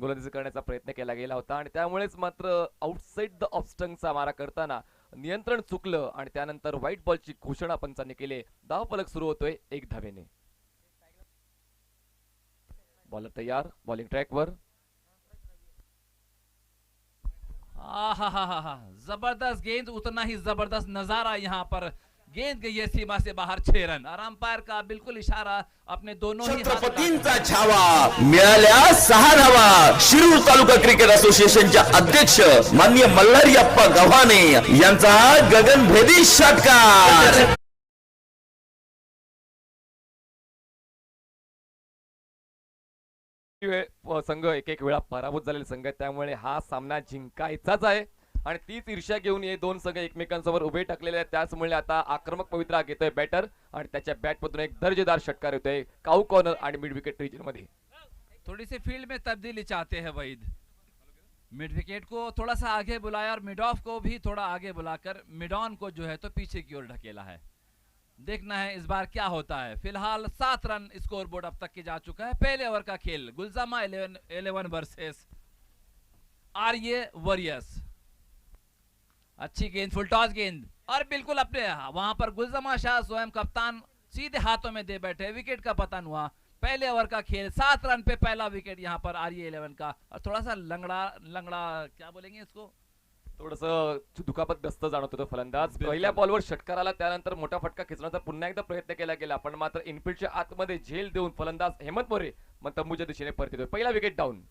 गोलंदाजी करण्याचा प्रयत्न केला गेला होता आणि त्यामुळेच मात्र आउटसाइड द ऑफ स्टंपचा मारा करताना नियंत्रण चुकलं आणि त्यानंतर व्हाईट बॉलची घोषणा पंचांनी केली. धावफलक सुरू होतोय 1 धावेने. बॉलर तैयार, बॉलिंग ट्रॅकवर. आहा, जबरदस्त गेंद, उतना ही जबरदस्त नजारा यहाँ पर. गेंद गई है सीमा से बाहर 6 रन और अंपायर का बिल्कुल इशारा अपने दोनों ही छत्रपतींचा छावा मिळाल्या 6 धावा. शिरूर तालुका क्रिकेट असोसिएशनच्या अध्यक्ष माननीय मल्हारीअप्पा गव्हाणे यांचा गगनभेदी षटकार. संघ एक वेळा पराभूत झालेले संघ आहेत, त्यामुळे हा सामना जिंकायचाच आहे आणि तीच ईर्ष्या घेऊन हे दोन संघ एकमेकांसमोर उभे टाकलेले आहेत. त्याचमुळे आता आक्रमक पवित्रा घेतोय बॅटर आणि त्याच्या बॅटमधून एक दर्जेदार षटकार येतोय काऊ कॉर्नर आणि मिड विकेट रीजन मध्ये. थोड़ी सी फील्ड में तब्दीली चाहते हैं वहीद. मिड विकेट को थोड़ा सा आगे बुलाया और मिड ऑफ को भी थोड़ा आगे बुलाकर मिड ऑन को जो है तो पीछे की ओर ढकेला है. देखना है इस बार क्या होता है. फिलहाल 7 रन स्कोर बोर्ड अब तक के जा चुका है. पहले ओवर का खेल गुलजामा 11 वर्सेस आर्य वॉरियर्स. अच्छी गेंद, फुल टॉस गेंद और बिल्कुल अपने वहां पर गुलजामा शाह स्वयं कप्तान सीधे हाथों में दे बैठे. विकेट का पतन हुआ. पहले ओवर का खेल 7 रन पे पहला विकेट यहां पर आर्य 11 का. और थोड़ा सा लंगड़ा क्या बोलेंगे इसको, थोडंसं दुखापतग्रस्त जाणवत होतं फलंदाज. पहिल्या बॉलवर षटकार आला, त्यानंतर मोठा फटका खेचण्याचा पुन्हा एकदा प्रयत्न केला गेला, पण मात्र इनफिल्डच्या आतमध्ये झेल देऊन फलंदाज हेमंत मोरे मग तंबूच्या दिशेने परत येतोय. पहिला विकेट डाऊन.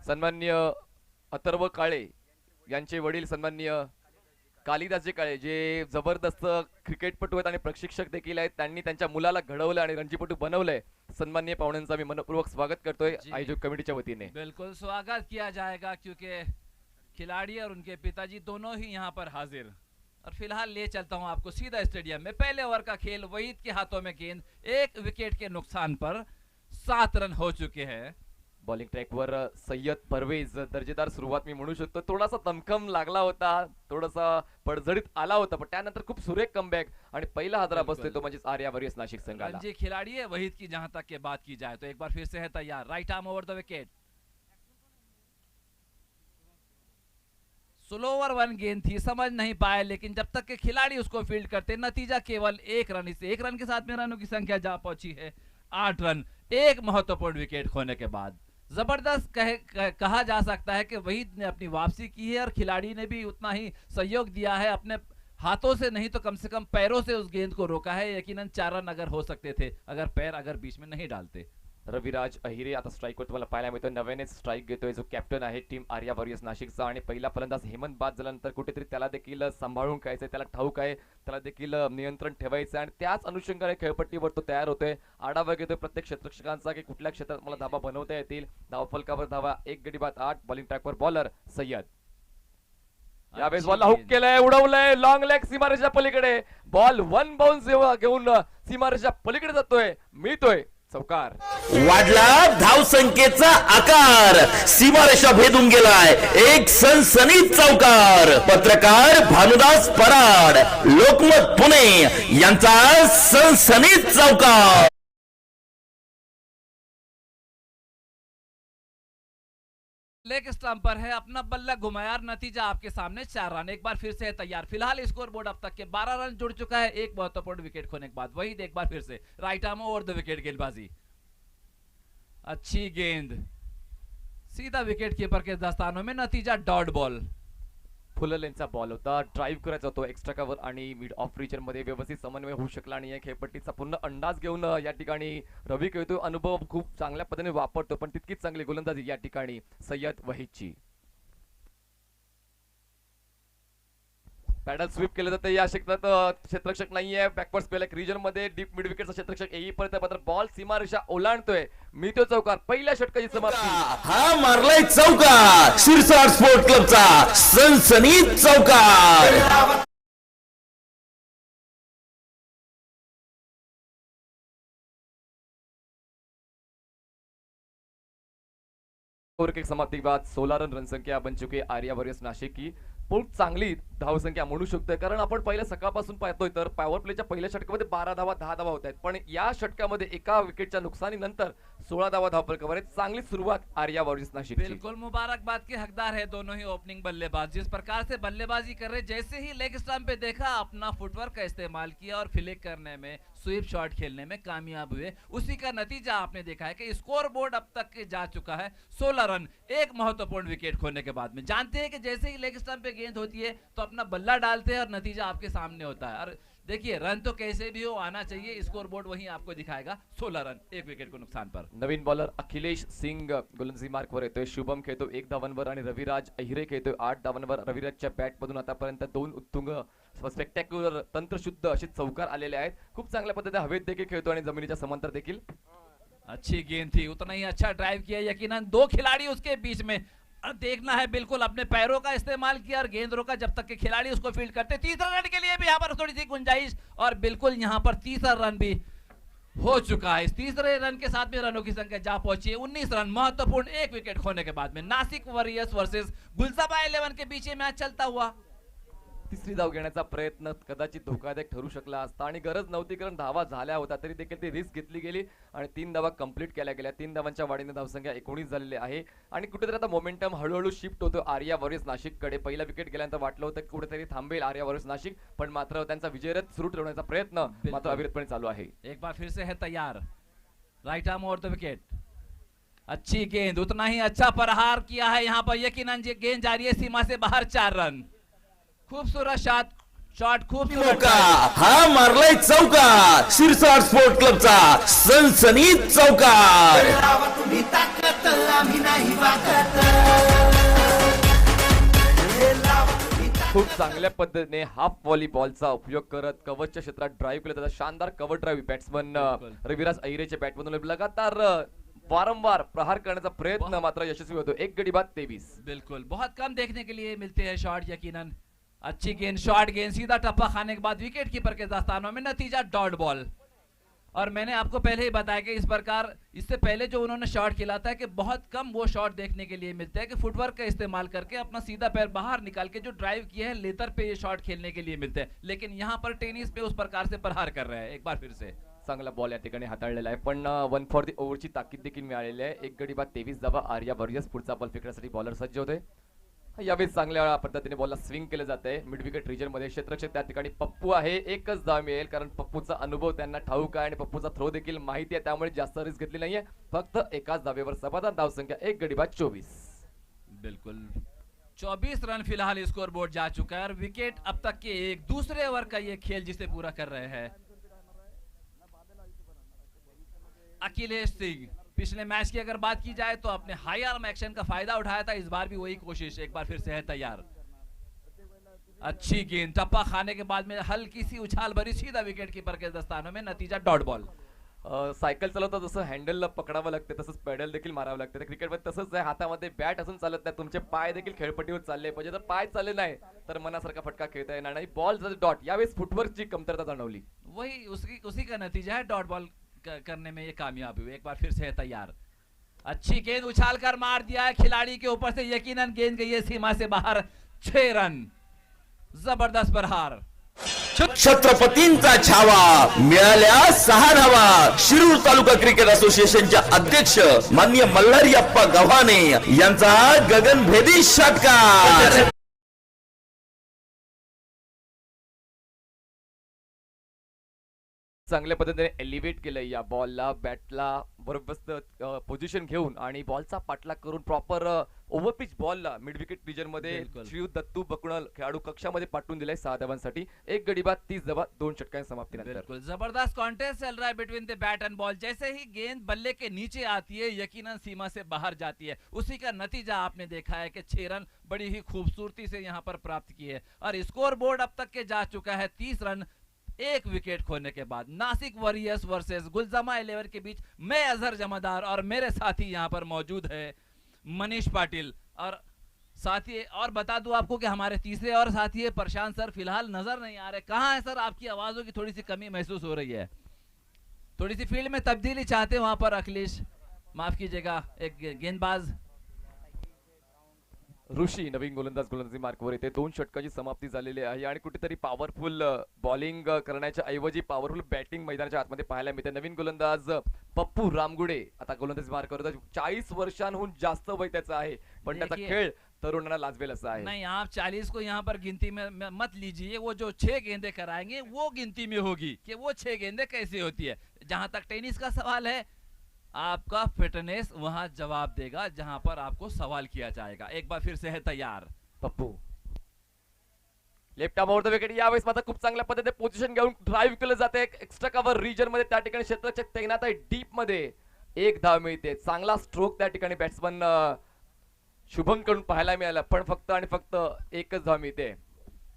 सन्माननीय अथर्व काळे यांचे वडील सन्माननीय कालिदासजी काळे जे जबरदस्त क्रिकेटपटू आहेत आणि प्रशिक्षक देखील आहेत, त्यांनी त्यांच्या मुलाला घडवलं आणि रणजीपटू बनवलंय. सन्माननीय पाहुण्यांचा मी मनपूर्वक स्वागत करतोय आयोजक कमिटीच्या वतीने. बिल्कुल स्वागत किया जाएगा क्योंकि खिलाड़ी और उनके पिताजी दोनों ही यहाँ पर हाजिर. और फिलहाल ले चलता हूं आपको सीधा स्टेडियम में. पहले ओवर का खेल, वहीद के हाथों में गेंद, 1 विकेट के नुकसान पर 7 रन हो चुके हैं. बॉलिंग ट्रॅकवर सय्यद परवेज. दर्जेदार सुरुवात मी म्हणू शकतो. थोडासा दमखम लागला होता, थोडासा पडझडीत आला होता, पण त्यानंतर खूप सुरेख कमबॅक आणि पहिला हादरा बसतोय तो म्हणजे आर्या वॉरियर्स नाशिक संघाला. जी खिलाड़ी है वहीद की जहां तक के बात की जाए तो एक बार फिर से है तैयार. Right arm over the wicket. Slower 1 गेंद थी, समझ नहीं पाए, लेकिन जब तक के खिलाड़ी उसको फील्ड करते नतीजा केवल 1 रन. इस 1 रन के साथ में रनों की संख्या जा पहुंची है 8 रन. एक महत्वपूर्ण विकेट खोने के बाद जबरदस्त कहा जा सकता है कि वहीद ने अपनी वापसी की है और खिलाड़ी ने भी उतना ही सहयोग दिया है. अपने हाथों से नहीं तो कम से कम पैरों से उस गेंद को रोका है. यकीनन 4 रन अगर हो सकते थे अगर पैर बीच में नहीं डालते. रविराज अहिरे आता स्ट्राईकवर तुम्हाला पाहायला मिळतोय. नव्याने स्ट्राईक घेतोय जो कॅप्टन आहे टीम आर्या वॉरियर्स नाशिकचा. आणि पहिला फलंदाज हेमंत बाद झाल्यानंतर कुठेतरी त्याला देखील सांभाळून खेळायचंय, त्याला ठाऊक आहे, त्याला देखील नियंत्रण ठेवायचं आणि त्याच अनुषंगाने खेळपट्टीवर तो तयार होतोय. आढावा घेतोय प्रत्येक क्षेत्ररक्षकांचा की कुठल्या क्षेत्रात मला धाबा बनवता येतील. धावफलकावर धावा 1 गडी बाद 8. बॉलिंग ट्रॅकवर बॉलर सय्यद. यावेळेस बॉलला हुक केलंय, उडवलंय लॉंग लेग सीमारेषा पलीकडे. बॉल 1 बाउन्स घेऊन सीमारेषा पलीकडे जातोय, मिळतोय चौकार. वाढला धावसंख्येचा आकार, सीमारेषा भेदून गेलाय. एक सनसनीत चौकार. पत्रकार भानुदास पराड, लोकमत पुणे यांचा सनसनीत चौकार. लेग स्टंप पर है, अपना बल्ला घुमाया, नतीजा आपके सामने 4 रन. एक बार फिर से है तैयार. फिलहाल स्कोर बोर्ड अब तक के 12 रन जुड़ चुका है. एक महत्वपूर्ण विकेट खोने के बाद वहीद एक बार फिर से right arm over the wicket गेंदबाजी. अच्छी गेंद सीधा विकेट कीपर के दस्तानों में. नतीजा डॉट बॉल. फुल लेनचा बॉल होता, ड्राईव्ह करायचा होतो एक्स्ट्रा कव्हर आणि मिड ऑफ रीजन मध्ये व्यवस्थित समन्वय होऊ शकला नाही. खेळपट्टीचा पूर्ण अंदाज घेऊन या ठिकाणी रवी खेळतो. अनुभव खूप चांगल्या पद्धतीने वापरतो, पण तितकीच चांगली गोलंदाजी या ठिकाणी सय्यद वहीदची. पॅडल स्वीप केलं जातं या क्षेत्रात. क्षेत्ररक्षक नाहीये. बॅकवर्ड स्पेल रीजन मध्ये डीप मिड विकेटचा क्षेत्ररक्षक येईपर्यंत मात्र बॉल सीमारेषा ओलांडतोय. मिळतो चौकार. पहिल्या षटकाची समाप्ती. हा मारलाय चौकार. शिरसाट स्पोर्ट क्लबचा सनसनीत चौकार. ओव्हर के समाप्ति के बाद 16 रन रणसंख्या बन चुकी है आर्या वॉरियर्स नाशिक की. खूप चांगली धावसंख्या म्हणू शकतोय, कारण आपण पहिल्या सकाळपासून पाहतोय तर पॉवर प्लेच्या पहिल्या षटकामध्ये 12 धावा 10 धावा होत आहेत, पण या षटकामध्ये एका विकेटच्या नुकसानीनंतर 16 धावा धावफलकावर आहे. चांगली सुरुवात आर्या वॉरियर्स नाशिक. बिल्कुल मुबारकबाद के हकदार है दोनों ही ओपनिंग बल्लेबाज. जिस प्रकार से बल्लेबाजी कर रहे, जैसे ही लेग स्टंप पे देखा अपना फुटवर्क का इस्तेमाल किया और फ्लिक करने में, स्वीप शॉट खेलने में कामयाब हुए. उसी का नतीजा आपने देखा है कि स्कोर बोर्ड अब तक के जा चुका है 16 रन एक महत्वपूर्ण विकेट खोने के बाद में. जानते हैं कि जैसे ही लेग स्टंप पे गेंद होती है तो अपना बल्ला डालते हैं और नतीजा आपके सामने होता है. और देखिए रन तो कैसे भी हो आना चाहिए, स्कोर बोर्ड वहीं आपको दिखाएगा. 16 रन एक विकेट को नुकसान पर. नवीन बॉलर अखिलेश सिंग गोलंदाजी मार्कवर येतोय. शुभम खेळतो 1 धावांवर आणि रविराज अहिरे खेळतोय 8 धावांवर. रविराजच्या बॅटमधून आतापर्यंत 2 उत्तुंग स्पेक्टॅक्युलर तंत्रशुद्ध असे चौकार आलेले आहेत. खूप चांगल्या पद्धतीने हवेत देखील खेळतो आणि जमिनीच्या समांतर देखील. अच्छी गेंद थी, उतना ही अच्छा ड्राइव किया. यकीनन 2 खिलाड़ी उसके बीच में देखना है, बिल्कुल अपने पैरों का इस्तेमाल किया और गेंद रोका जब तक के खिलाड़ी उसको फील्ड करते. तीसरा रन के लिए भी यहाँ पर थोड़ी सी गुंजाइश और बिल्कुल यहाँ पर तीसरा रन भी हो चुका है. इस तीसरे रन के साथ में रनों की संख्या जा पहुंची है 19 रन. महत्वपूर्ण एक विकेट खोने के बाद में नासिक वॉरियर्स वर्सेस गुलजाबाई 11 के बीच मैच चलता हुआ. तिसरी धाव घेण्याचा प्रयत्न कदाचित धोकादायक ठरू शकला असता आणि गरज नव्हती, कारण धावा झाल्या होत्या तरी देखील ती रिस्क घेतली गेली आणि 3 धावा कंप्लीट केल्या गेल्या. 3 धावांच्या वाढीने धावसंख्या 19 झालेली आहे आणि कुठेतरी आता मोमेंटम हळूहळू शिफ्ट होतो आर्या वॉरियर्स नाशिक कडे. पहिला विकेट गेल्यानंतर वाटलं होतं की कुठेतरी थांबेल आर्या वॉरियर्स नाशिक, पण मात्र त्यांचा विजयरथ सुरू ठेवण्याचा प्रयत्न मात्र अविरतपणे चालू आहे. एक बार फिर से है तैयार, right arm over the wicket. अच्छी गेंद, उतना ही अच्छा प्रहार किया है यहाँ पर. यकीनन गेंद जा रही है सीमा से बाहर. 4 रन. खूबसूरत शॉट खूबसूरत. मौका हा मारलाय चौकार. शिरसाट स्पोर्ट क्लबचा सनसनीत चौकार. खूप चांगल्या पद्धतीने हाफ व्हॉलीबॉलचा उपयोग करत कव्हरच्या क्षेत्रात ड्राईव्ह केला जातात. शानदार कव्हर ड्राईव्ह बॅट्समन रविराज अहिरेच्या बॅटमधून लगातार वारंवार प्रहार करण्याचा प्रयत्न मात्र यशस्वी होतो. 1 गडी बाद 23. बिल्कुल बहुत कम देखने के लिए मिलते हैं शॉट. यकीनन अच्छी गेंद, शॉर्ट गेंद, सीधा टप्पा खाने के बाद विकेट कीपर के दास्तानों में नतीजा डॉट बॉल. और मैंने आपको पहले ही बताया कि इस प्रकार इससे पहले जो उन्होंने शॉट खेला था कि बहुत कम वो शॉट देखने के लिए मिलते हैं कि फुटवर्क का इस्तेमाल करके अपना सीधा पैर बाहर निकाल के जो ड्राइव किए हैं लेतर पे ये शॉट खेलने के लिए मिलते हैं. लेकिन यहाँ पर टेनिस पे उस प्रकार से प्रहार कर रहे हैं. एक बार फिर से चांगला बॉल या ठिकाणी हाताळलेला आहे, पण 1 फॉर द ओव्हरची ताकीद देखील मिळालेली आहे. 1 गडी बाद 23 धावा. आर्या वॉरियर्स पुढचा बॉल फेकण्यासाठी बॉलर सज्ज होते. यावेळी चांगल्या पद्धतीने बॉलला स्विंग केलं जात आहे. मिड विकेट रिजन मध्ये क्षेत्ररक्षक त्या ठिकाणी पप्पू आहे. 1च धाव मिळेल, कारण पप्पूचा अनुभव त्यांना ठाऊक आहे आणि पप्पूचा थ्रो देखील माहिती आहे, त्यामुळे जास्त रिस्क घेतली नाहीये. फक्त एकाच धावेवर समाधान. धावसंख्या 1 गडी बाद 24. बिल्कुल 24 रन फिलहाल स्कोर बोर्ड जा चुका है और विकेट अब तक के एक दूसरे ओवर का ये खेल जिसे पूरा कर रहे हैं अखिलेश सिंह. पिछले मैच की अगर बात की जाए तो अपने हाई आर्म एक्शन का फायदा उठाया था. इस बार भी वही कोशिश. एक बार फिर से है तैयार. अच्छी गेंद, टप्पा खाने के बाद में हल्की सी उछाल भरी सीधा विकेट कीपर के दस्तानों में. नतीजा डॉट बॉल. सायकल चालवता जसं हँडलला पकडावं लागते तसंच पेडल देखील मारावं लागते. तर क्रिकेटमध्ये तसंच आहे. हातामध्ये बॅट असून चालत नाही, तुमचे पाय देखील खेळपट्टीवर चालले पाहिजे. जर पाय चालले नाही तर मनासारखा फटका खेळता येणार नाही. बॉल जर डॉट, यावेळेस फुटवर्कची कमतरता जाणवली. वही उसी का नतीजा है. डॉट बॉल करने में ये कामयाब हुए. एक बार फिर से है तैयार. अच्छी गेंद उछाल कर मार दिया है खिलाड़ी के ऊपर से. यकीनन गेंद गई है सीमा से बाहर. 6 रन. जबरदस्त प्रहार. छत्रपतींचा छावा. मिळाल्या 6 धावा. शिरूर तालुका क्रिकेट असोसिएशनचे अध्यक्ष माननीय मल्हारी अप्पा गव्हाणे यांचा गगनभेदी षटकार. चांगल्या पद्धतीने एलिव्हेट केलंय या बॉलला. बॅटला बरोबर पोझिशन घेऊन आणि बॉलचा पाठलाग करून proper overpitch बॉलला mid wicket region मध्ये श्री दत्तू बकुणल खेळाडू कक्षामध्ये पाठवून दिलाय 6 धावांसाठी. 1 गडी बाद 30 धावा 2 षटकांच्या समाप्तीनंतर. बिल्कुल जबरदस्त कॉन्टेस्ट चल रहा है between the bat and ball. जैसे ही गेंद बल्ले के नीचे आती है यकीनन सीमा से बाहर जाती है. उसी का नतीजा आपने देखा है कि 6 रन बड़ी ही खूबसूरती से यहाँ पर प्राप्त किए और स्कोर बोर्ड अब तक के जा चुका है 30 रन एक विकेट खोने के बाद. नासिक वॉरियर्स वर्सेस गुलजामा 11 के बीच मैं अजहर जमादार और मेरे साथी यहाँ पर मौजूद है मनीष पाटिल. और साथी और बता दूं आपको कि हमारे तीसरे और साथी है प्रशांत सर. फिलहाल नजर नहीं आ रहे. कहाँ है सर? आपकी आवाजों की थोड़ी सी कमी महसूस हो रही है. थोड़ी सी फील्ड में तब्दीली चाहते हैं वहां पर अखिलेश. माफ कीजिएगा, एक गेंदबाज ऋषी नवीन गोलंदाजी मार्कवर येते. 2 षटकांची समाप्ती झालेली आहे आणि कुठेतरी पॉवरफुल बॉलिंग करण्याच्या ऐवजी पॉवरफुल बॅटिंग मैदानाच्या आतमध्ये पाहायला मिळते. नवीन गोलंदाज पप्पू रामगुडे आता गोलंदाजी मार्कवर. 40 वर्षांहून जास्त वय त्याचं आहे, पण त्याचा देखिए, खेळ तरुणांना लाजवेल असा आहे. नहीं आप 40 को यहाँ पर गिनती में मत लीजिए। वो जो 6 गेंदे कराएंगे वो गिनती में होगी कि वो 6 गेंदे कैसे होती है। जहां तक टेनिस का सवाल है, आपका फिटनेस वहां जवाब देगा जहां पर आपको सवाल किया जाएगा। एक बार फिर से है तैयार Pappu left arm over the wicket. यावेळेस मात्र खूप चांगल्या पद्धतीने पोझिशन घेऊन ड्राईव्ह केलं जाते एक्स्ट्रा कव्हर रिजन मध्ये. त्या ठिकाणी क्षेत्राच्या तैनात आहे डीप मध्ये. एक धाव मिळते. चांगला स्ट्रोक त्या ठिकाणी बॅट्समन शुभम कडून पाहायला मिळाला, पण फक्त आणि फक्त एकच धाव मिळते.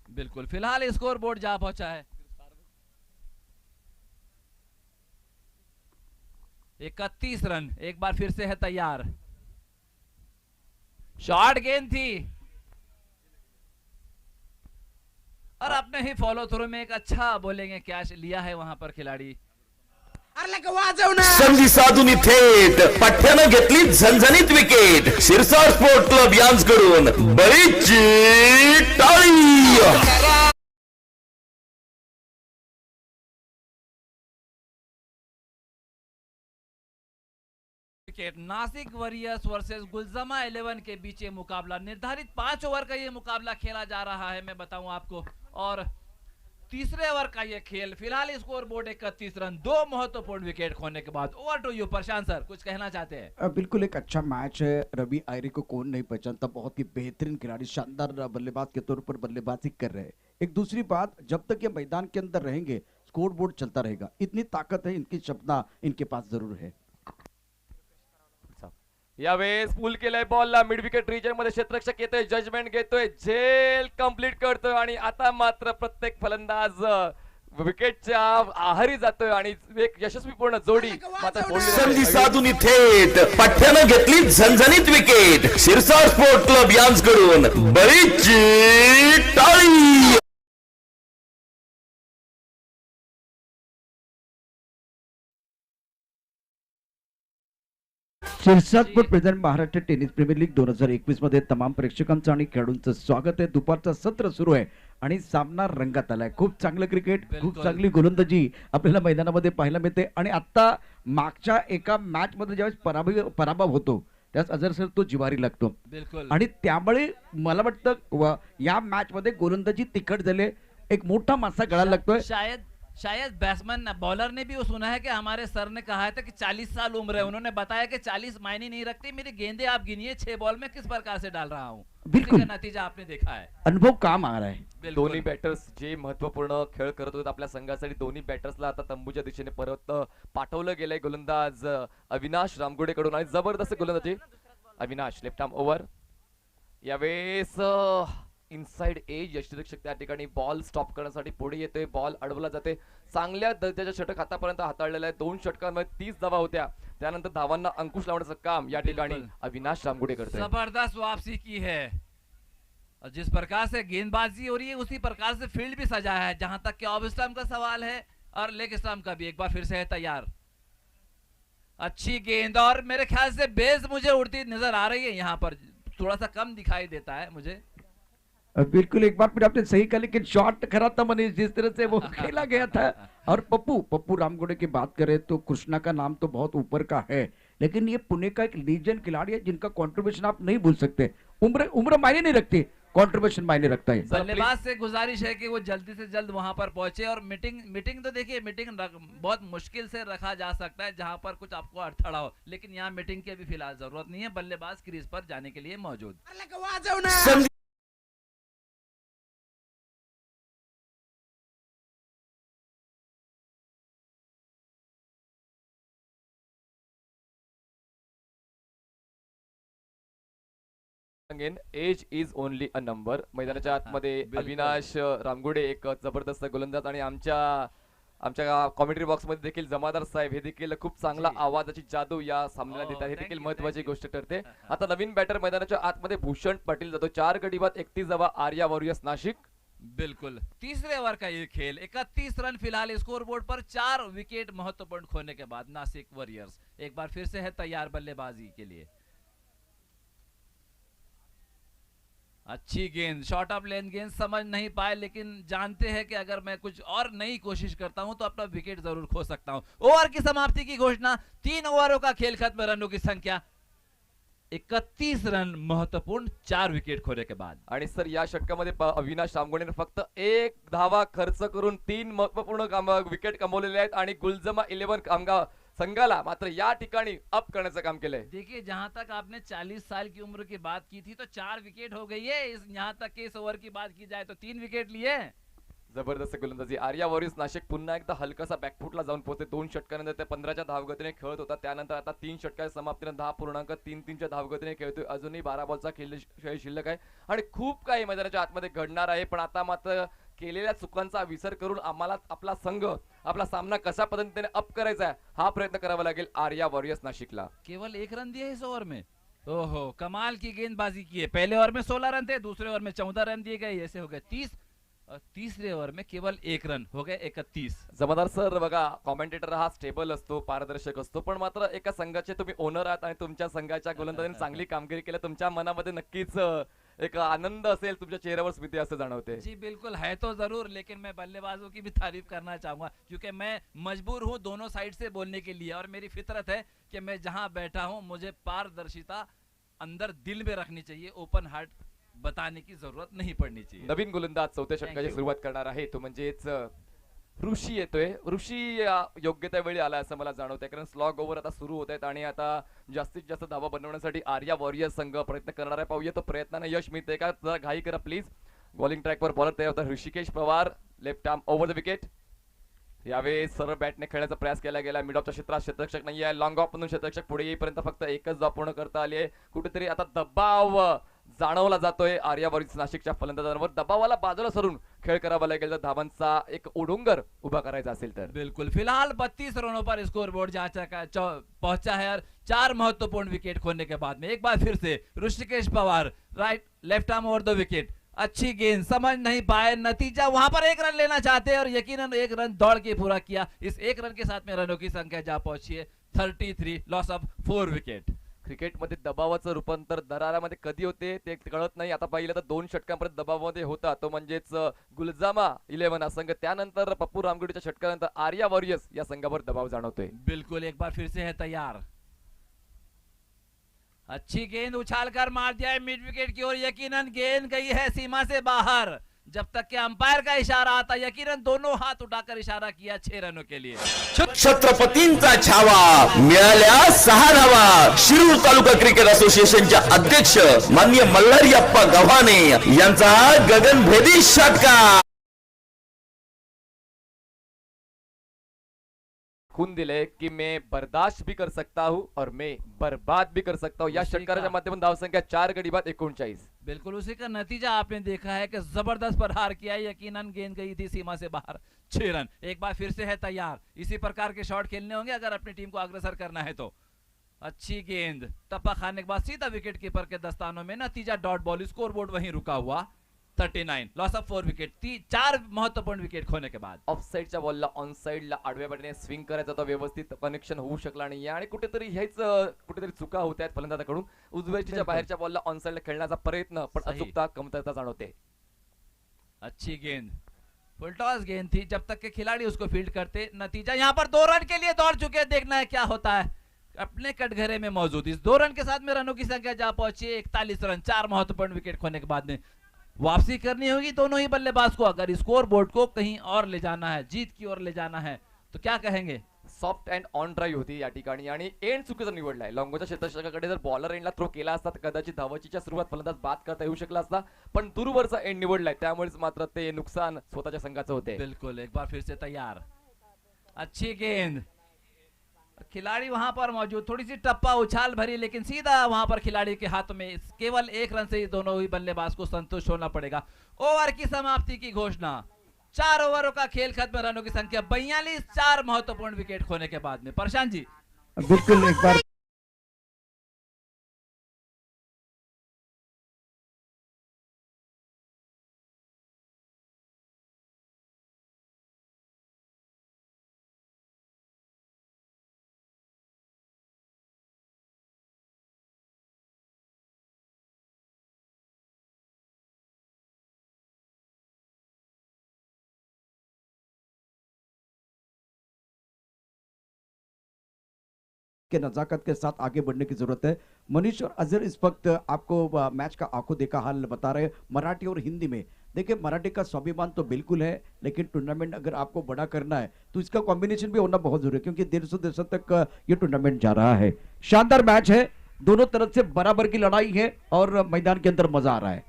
बिल्कुल फिलहाल स्कोर बोर्ड जा पहुंचा है 31 रन। एक बार फिर से है तैयार। शॉर्ट गेंद थी और अपने ही फॉलो थ्रू में एक अच्छा बोलेंगे कैच लिया है वहां पर खिलाड़ी। संधी साधून थेट पठ्ठ्यानं घेतली झणझणीत विकेट. शिरसाट स्पोर्ट क्लब यांच्याकडून बरीचशी टाळी. Wicket. Nashik warriors versus Gulzama 11 के बीच ये मुकाबला निर्धारित 5 ओवर का ये मुकाबला खेला जा रहा है, मैं बताऊं आपको। और तीसरे ओवर का ये खेल फिलहाल स्कोर बोर्ड 31 रन, 2 महत्वपूर्ण विकेट खोने के बाद। Over to you Prashant sir, कुछ कहना चाहते हैं? बिल्कुल एक अच्छा मैच है। रवि आयरे को कौन नहीं पहचानता, बहुत ही बेहतरीन खिलाड़ी, शानदार बल्लेबाज के तौर पर बल्लेबाजी कर रहे हैं। एक दूसरी बात, जब तक ये मैदान के अंदर रहेंगे स्कोर बोर्ड चलता रहेगा, इतनी ताकत है, इनकी क्षमता इनके पास जरूर है। यावेळेस पुल केलाय बॉलला मिड विकेट रिजन मध्ये. क्षेत्ररक्षक येतोय, जजमेंट घेतोय, झेल कंप्लीट करतोय आणि आता मात्र प्रत्येक फलंदाज विकेटच्या आहारी जातोय आणि एक यशस्वीपूर्ण जोडी मात्र संधी साधून थेट पठ्ठ्यानं घेतली झणझणीत विकेट. शिरसाट स्पोर्ट क्लब यांच्याकडून बरीचशी टाळी. Shirsat present Maharashtra tennis premier league 2021 मध्ये तमाम प्रेक्षकांचं आणि खेळाडूंचं स्वागत आहे. दुपारचं सत्र सुरू आहे आणि सामना रंगात आलाय. खूप चांगलं क्रिकेट, खूप बिलकुल. चांगली गोलंदाजी आपल्याला मैदानामध्ये पाहायला मिळते. आणि आता मागच्या एका मॅच मध्ये ज्यावेळेस पराभव होतो त्यास अजर सर तो जिवारी लागतो. बिल्कुल। आणि त्यामुळे मला वाटतं या मॅच मध्ये गोलंदाजी तिखट झाले, एक मोठा मासा गळायला लागतोय. शायद बैट्समैन बॉलर ने भी वो सुना है कि हमारे सर ने कहा था कि 40 साल उम्र है। उन्होंने बताया कि 40 मायने नहीं रखती, मेरी गेंदे आप गिनिए 6 बॉल में किस प्रकार से डाल रहा हूँ। बिल्कुल। उसी का नतीजा आपने देखा है। अनुभव काम आ रहा है. बिल्कुल। दोन्ही बॅटर्स जे महत्वपूर्ण खेळ करत होते आपल्या संघासाठी, दोन्ही बॅटर्सला आता तंबूच्या दिशेने परत पाठवलं गेलंय गोलंदाज अविनाश रामगुडे कडून. आणि जबरदस्त गोलंदाजी अविनाश. Left arm over. यावेळेस इनसाइड एज यष्टिरक्षक त्या ठिकाणी बॉल स्टॉप करण्यासाठी पुढे येतोय. बॉल अडवला जाते. चांगल्या दर्जाच्या षटक आतापर्यंत हाताळलेलं आहे. 2 षटकांमध्ये 30 धावा होत्या. त्यानंतर धावांना अंकुश लावण्याचं काम या ठिकाणी बिल्कुल. अविनाश रामगुडे करतोय. जबरदस्त वापसी की है और जिस प्रकार से गेंदबाजी हो रही है उसी प्रकार से फील्ड भी सजाया है। जहां तक कि ऑफ स्टंप का सवाल है और लेग स्टंप का भी। एक बार फिर से है तैयार। अच्छी गेंद और मेरे ख्याल से बेस मुझे उड़ती नजर आ रही है, यहाँ पर थोड़ा सा कम दिखाई देता है मुझे। बिल्कुल एक बार फिर आपने सही कहा, लेकिन शॉट खरा था मनीष, जिस तरह से वो खेला गया था। और पप्पू रामगुडे की बात करें तो कृष्णा का नाम तो बहुत ऊपर का है, लेकिन ये पुणे का एक लीजेंड खिलाड़ी है जिनका कंट्रीब्यूशन आप नहीं भूल सकते। उम्र मायने नहीं रखती, कंट्रीब्यूशन मायने रखता है। बल्लेबाज से गुजारिश है कि वो जल्दी से जल्द वहां पर पहुंचे। और मीटिंग तो देखिए, बहुत मुश्किल से रखा जा सकता है जहां पर कुछ आपको अड़थड़ा हो, लेकिन यहाँ मीटिंग की भी फिलहाल जरूरत नहीं है। बल्लेबाज क्रीज पर जाने के लिए मौजूद। संधी age is only a number. मैदानाच्या आतमध्ये बिलकुल. अविनाश रामगुडे एक जबरदस्त गोलंदाज आणि आमच्या कॉमेंट्री बॉक्स मध्ये देखील जमादार साहेब हे देखील खूप चांगला आवाजाची जादू या सामन्याला Oh, देतात. हे thank देखील you, महत्वाची thank you. गोष्ट ठरते. आता नवीन बॅटर मैदानाच्या आतमध्ये भूषण पाटील जातो. 4 गडी बाद 31 धावा आर्या वॉरियर्स नाशिक. बिल्कुल। तीसरे ओवर का ये खेल 31 रन फिलहाल स्कोर बोर्ड पर। 4 विकेट महत्वपूर्ण खोने के बाद नासिक वॉरियर्स एक बार फिर से है तैयार बल्लेबाजी के लिए। अच्छी गेंद, शॉर्ट ऑफ लेंथ गेंद, समझ नहीं पाए, लेकिन जानते हैं कि अगर मैं कुछ और नई कोशिश करता हूं तो अपना विकेट जरूर खो सकता हूं। ओवर की समाप्ति की घोषणा, 3 ओवरों का खेल खत्म, रनों की संख्या 31 रन, महत्वपूर्ण 4 विकेट खोने के बाद। आणि सर या षटकामध्ये अविनाश रामगोडेने फक्त 1 धावा खर्च करून 3 महत्वपूर्ण विकेट कमवलेले आहेत आणि गुलजमा 11 संघाला मात्र या ठिकाणी अप करण्याचं काम केलंय। देखिए, जहां तक आपने 40 साल की उम्र की बात की थी तो 4 विकेट हो गई है, यहां तक के इस ओवर की बात की जाए तो 3 विकेट लिए। जबरदस्त गोलंदाजी आर्या वॉरियर्स नाशिक पुन्हा एकदा हलकासा बॅकफुटला जाऊन पोहोचते। 2 षटकानंतर ते 15च्या धावगतीने खेळत होता, त्यानंतर आता 3 षटकाच्या समाप्तीने 10.33च्या धावगतीने खेळतोय। अजूनही 12 बॉलचा खेळ शिल्लक आहे आणि खूप काही मैदानाच्या आतमध्ये घडणार आहे, पण आता मात्र केलेल्या चुकांचा विसर करून आम्हाला आपला संघ आपला सामना कशा पद्धतीने अप करायचा आहे हा प्रयत्न करावा लागेल आर्या वॉरियर्स नाशिकला। केवल 1 रन दिए इस ओवर में, ओहो कमाल की गेंदबाजी की है। पहले ओवर में 16 रन थे, दूसरे ओवर में 14 रन दिए गए, ऐसे हो गए 30, और तीसरे ओवर में केवल 1 रन हो गए 31। जमादार सर बघा, कॉमेंटेटर हा स्टेबल असतो, पारदर्शक असतो, पण मात्र एका संघाचे तुम्ही ओनर आहात आणि तुमच्या संघाच्या गोलंदाजाने चांगली कामगिरी केली, तुमच्या मनामध्ये नक्कीच एक आनंद असेल, तुमच्या चेहऱ्यावर स्मिती असं जाणवते। जी बिल्कुल है तो जरूर, लेकिन मैं बल्लेबाजों की भी तारीफ करना चाहूंगा क्योंकि मैं मजबूर हूं दोनों साइड से बोलने के लिए, और मेरी फितरत है कि मैं जहां बैठा हूं मुझे पारदर्शिता अंदर दिल में रखनी चाहिए, ओपन हार्ट बताने की जरूरत नहीं पड़नी चाहिए। नवीन गोलंदाज चौथ्या Thank षटकाची you. सुरुवात करणार आहे तो म्हणजेच ऋषी येतोय। ऋषी योग्य त्या वेळी आला असं मला जाणवतंय, कारण स्लॉग ओव्हर आता सुरू होत आहेत आणि आता जास्तीत जास्त धावा बनवण्यासाठी आर्या वॉरियर्स संघ प्रयत्न करणार आहे। पाहूया तो प्रयत्नाने यश मिळते का, जरा घाई करा प्लीज। बॉलिंग ट्रॅकवर बॉलर तयार होता Rishikesh Pawar, left arm over the wicket. यावेळेस सरळ बॅटने खेळण्याचा प्रयास केला गेला, मिड ऑफच्या क्षेत्रात क्षेत्ररक्षक नाही आहे, लॉंग ऑफ मधून क्षेत्ररक्षक पुढे येईपर्यंत फक्त एकच धाव पूर्ण करता आली आहे। कुठेतरी आता दबाव जाणवला जातोय आर्या वॉरियर्स नाशिकच्या फलंदाजांवर, दबावाला बाजूला सरून खेळ करावा लागेल जर धावांचा एक ओडोंगर उभा करायचा असेल तर। बिल्कुल, फिलहाल 32 रनों पर स्कोर बोर्ड पहुंचा है, और 4 महत्वपूर्ण विकेट खोने के बाद में एक बार फिर से Rishikesh Pawar, right left arm over the wicket, अच्छी गेंद, समझ नहीं पाए, नतीजा वहां पर 1 रन लेना चाहते हैं और यकीनन 1 रन दौड़ के पूरा किया। इस 1 रन के साथ में रनों की संख्या जा पहुंची है 33, लॉस ऑफ 4 विकेट। क्रिकेटमध्ये दबावाचं रूपांतर दरारामध्ये कधी होते ते कळत नाही। आता पाहिलं तर 2 षटकांपर्यंत दबावामध्ये होता तो म्हणजेच गुलजामा 11 हा संघ, त्यानंतर पप्पू रामगुडीच्या षटकानंतर आर्या वॉरियर्स या संघावर दबाव जाणवतोय। बिल्कुल, एक बार फिर से है तैयार, अच्छी गेंद उछाल कर मार दिया है मिड विकेट की ओर, यकीनन गेंद गई है सीमा से बाहर। जब तक कि अंपायर का इशारा आता, यकीनन दोनों हाथ उठाकर इशारा किया 6 रनों के लिए। छत्रपतींचा छावा मिळाल्या 6 धावा। शिरूर तालुका क्रिकेट असोसिएशनच्या अध्यक्ष माननीय मल्हारीअप्पा गव्हाणे यांचा गगनभेदी षटकार। खून दिले कि मैं बर्दाश्त भी कर सकता हूं और मैं बर्बाद भी कर सकता हूं। या उसी षटकाराच्या का- माध्यमातून धावसंख्या 4 गडी बाद 39। बिल्कुल उसी का नतीजा आपने देखा है कि जबरदस्त प्रहार किया, यकीनन गेंद गई थी सीमा से बाहर, 6 रन। एक बार फिर से है तैयार, इसी प्रकार के शॉट खेलने होंगे अगर अपनी टीम को अग्रसर करना है तो। अच्छी गेंद, टप्पा खाने के बाद सीधा विकेट कीपर के दस्तानों में, नतीजा डॉट बॉल, स्कोर बोर्ड वहीं रुका हुआ 39, लॉस ऑफ 4 विकेट, 4 महत्वपूर्ण विकेट खोने के बाद। ऑफ साइडच्या बॉलला ऑन साइडला आडव्या बाजूने स्विंग करायचा होता, व्यवस्थित कनेक्शन होऊ शकला नाहीये आणि कुठेतरी हेच कुठेतरी चुका होत आहेत फलंदाजाकडून। उजव्याच्या बाहेरच्या बॉलला ऑन साइडला खेळण्याचा प्रयत्न पण सही। अचूकता कमतरता जाणवते। अच्छी गेंद, फुल टॉस गेंद थी, जब तक के खिलाड़ी उसको फील्ड करते, नतीजा यहाँ पर 2 रन के लिए दौड़ चुके, देखना है क्या होता है। अपने कटघरे में मौजूद इस 2 रन के साथ में रनों की संख्या जा पहुंची 41 रन, 4 महत्वपूर्ण विकेट खोने के बाद में। वापसी करनी होगी दोनों ही बल्लेबाज को, अगर स्कोर बोर्ड को कहीं और ले जाना है, जीत की ओर ले जाना है, तो क्या कहेंगे। सॉफ्ट अँड ऑन ड्राईव्ह होती या ठिकाणी आणि एंड चुकीचा निवडलाय। लॉंगोच्या क्षेत्ररक्षकाकडे जर बॉलर एंडला थ्रो केला असता तर कदाचित धावाचीच्या सुरुवात फलंदाज बाद करता येऊ शकला असता, पण दूरवरचा एंड निवडलाय, त्यामुळेच मात्र ते नुकसान स्वतःच्या संघाचं होते। बिल्कुल, एक बार फिर से तैयार, अच्छी गेंद, खिलाड़ी वहां पर मौजूद, थोड़ी सी टप्पा उछाल भरी, लेकिन सीधा वहां पर खिलाड़ी के हाथ में, केवल 1 रन से ही दोनों ही बल्लेबाज को संतुष्ट होना पड़ेगा। ओवर की समाप्ति की घोषणा, 4 ओवरों का खेल खत्म, रनों की संख्या 42, 4 महत्वपूर्ण विकेट खोने के बाद में। प्रशांत जी, बिल्कुल एक बार के नजाकत के साथ आगे बढ़ने की जरूरत है। मनीष और अजहर इस वक्त आपको मैच का आंखों देखा हाल बता रहे हैं मराठी और हिंदी में। देखिए मराठी का स्वाभिमान तो बिल्कुल है, लेकिन टूर्नामेंट अगर आपको बड़ा करना है तो इसका कॉम्बिनेशन भी होना बहुत जरूरी है, क्योंकि 150 देशों तक ये टूर्नामेंट जा रहा है। शानदार मैच है, दोनों तरफ से बराबर की लड़ाई है और मैदान के अंदर मजा आ रहा है।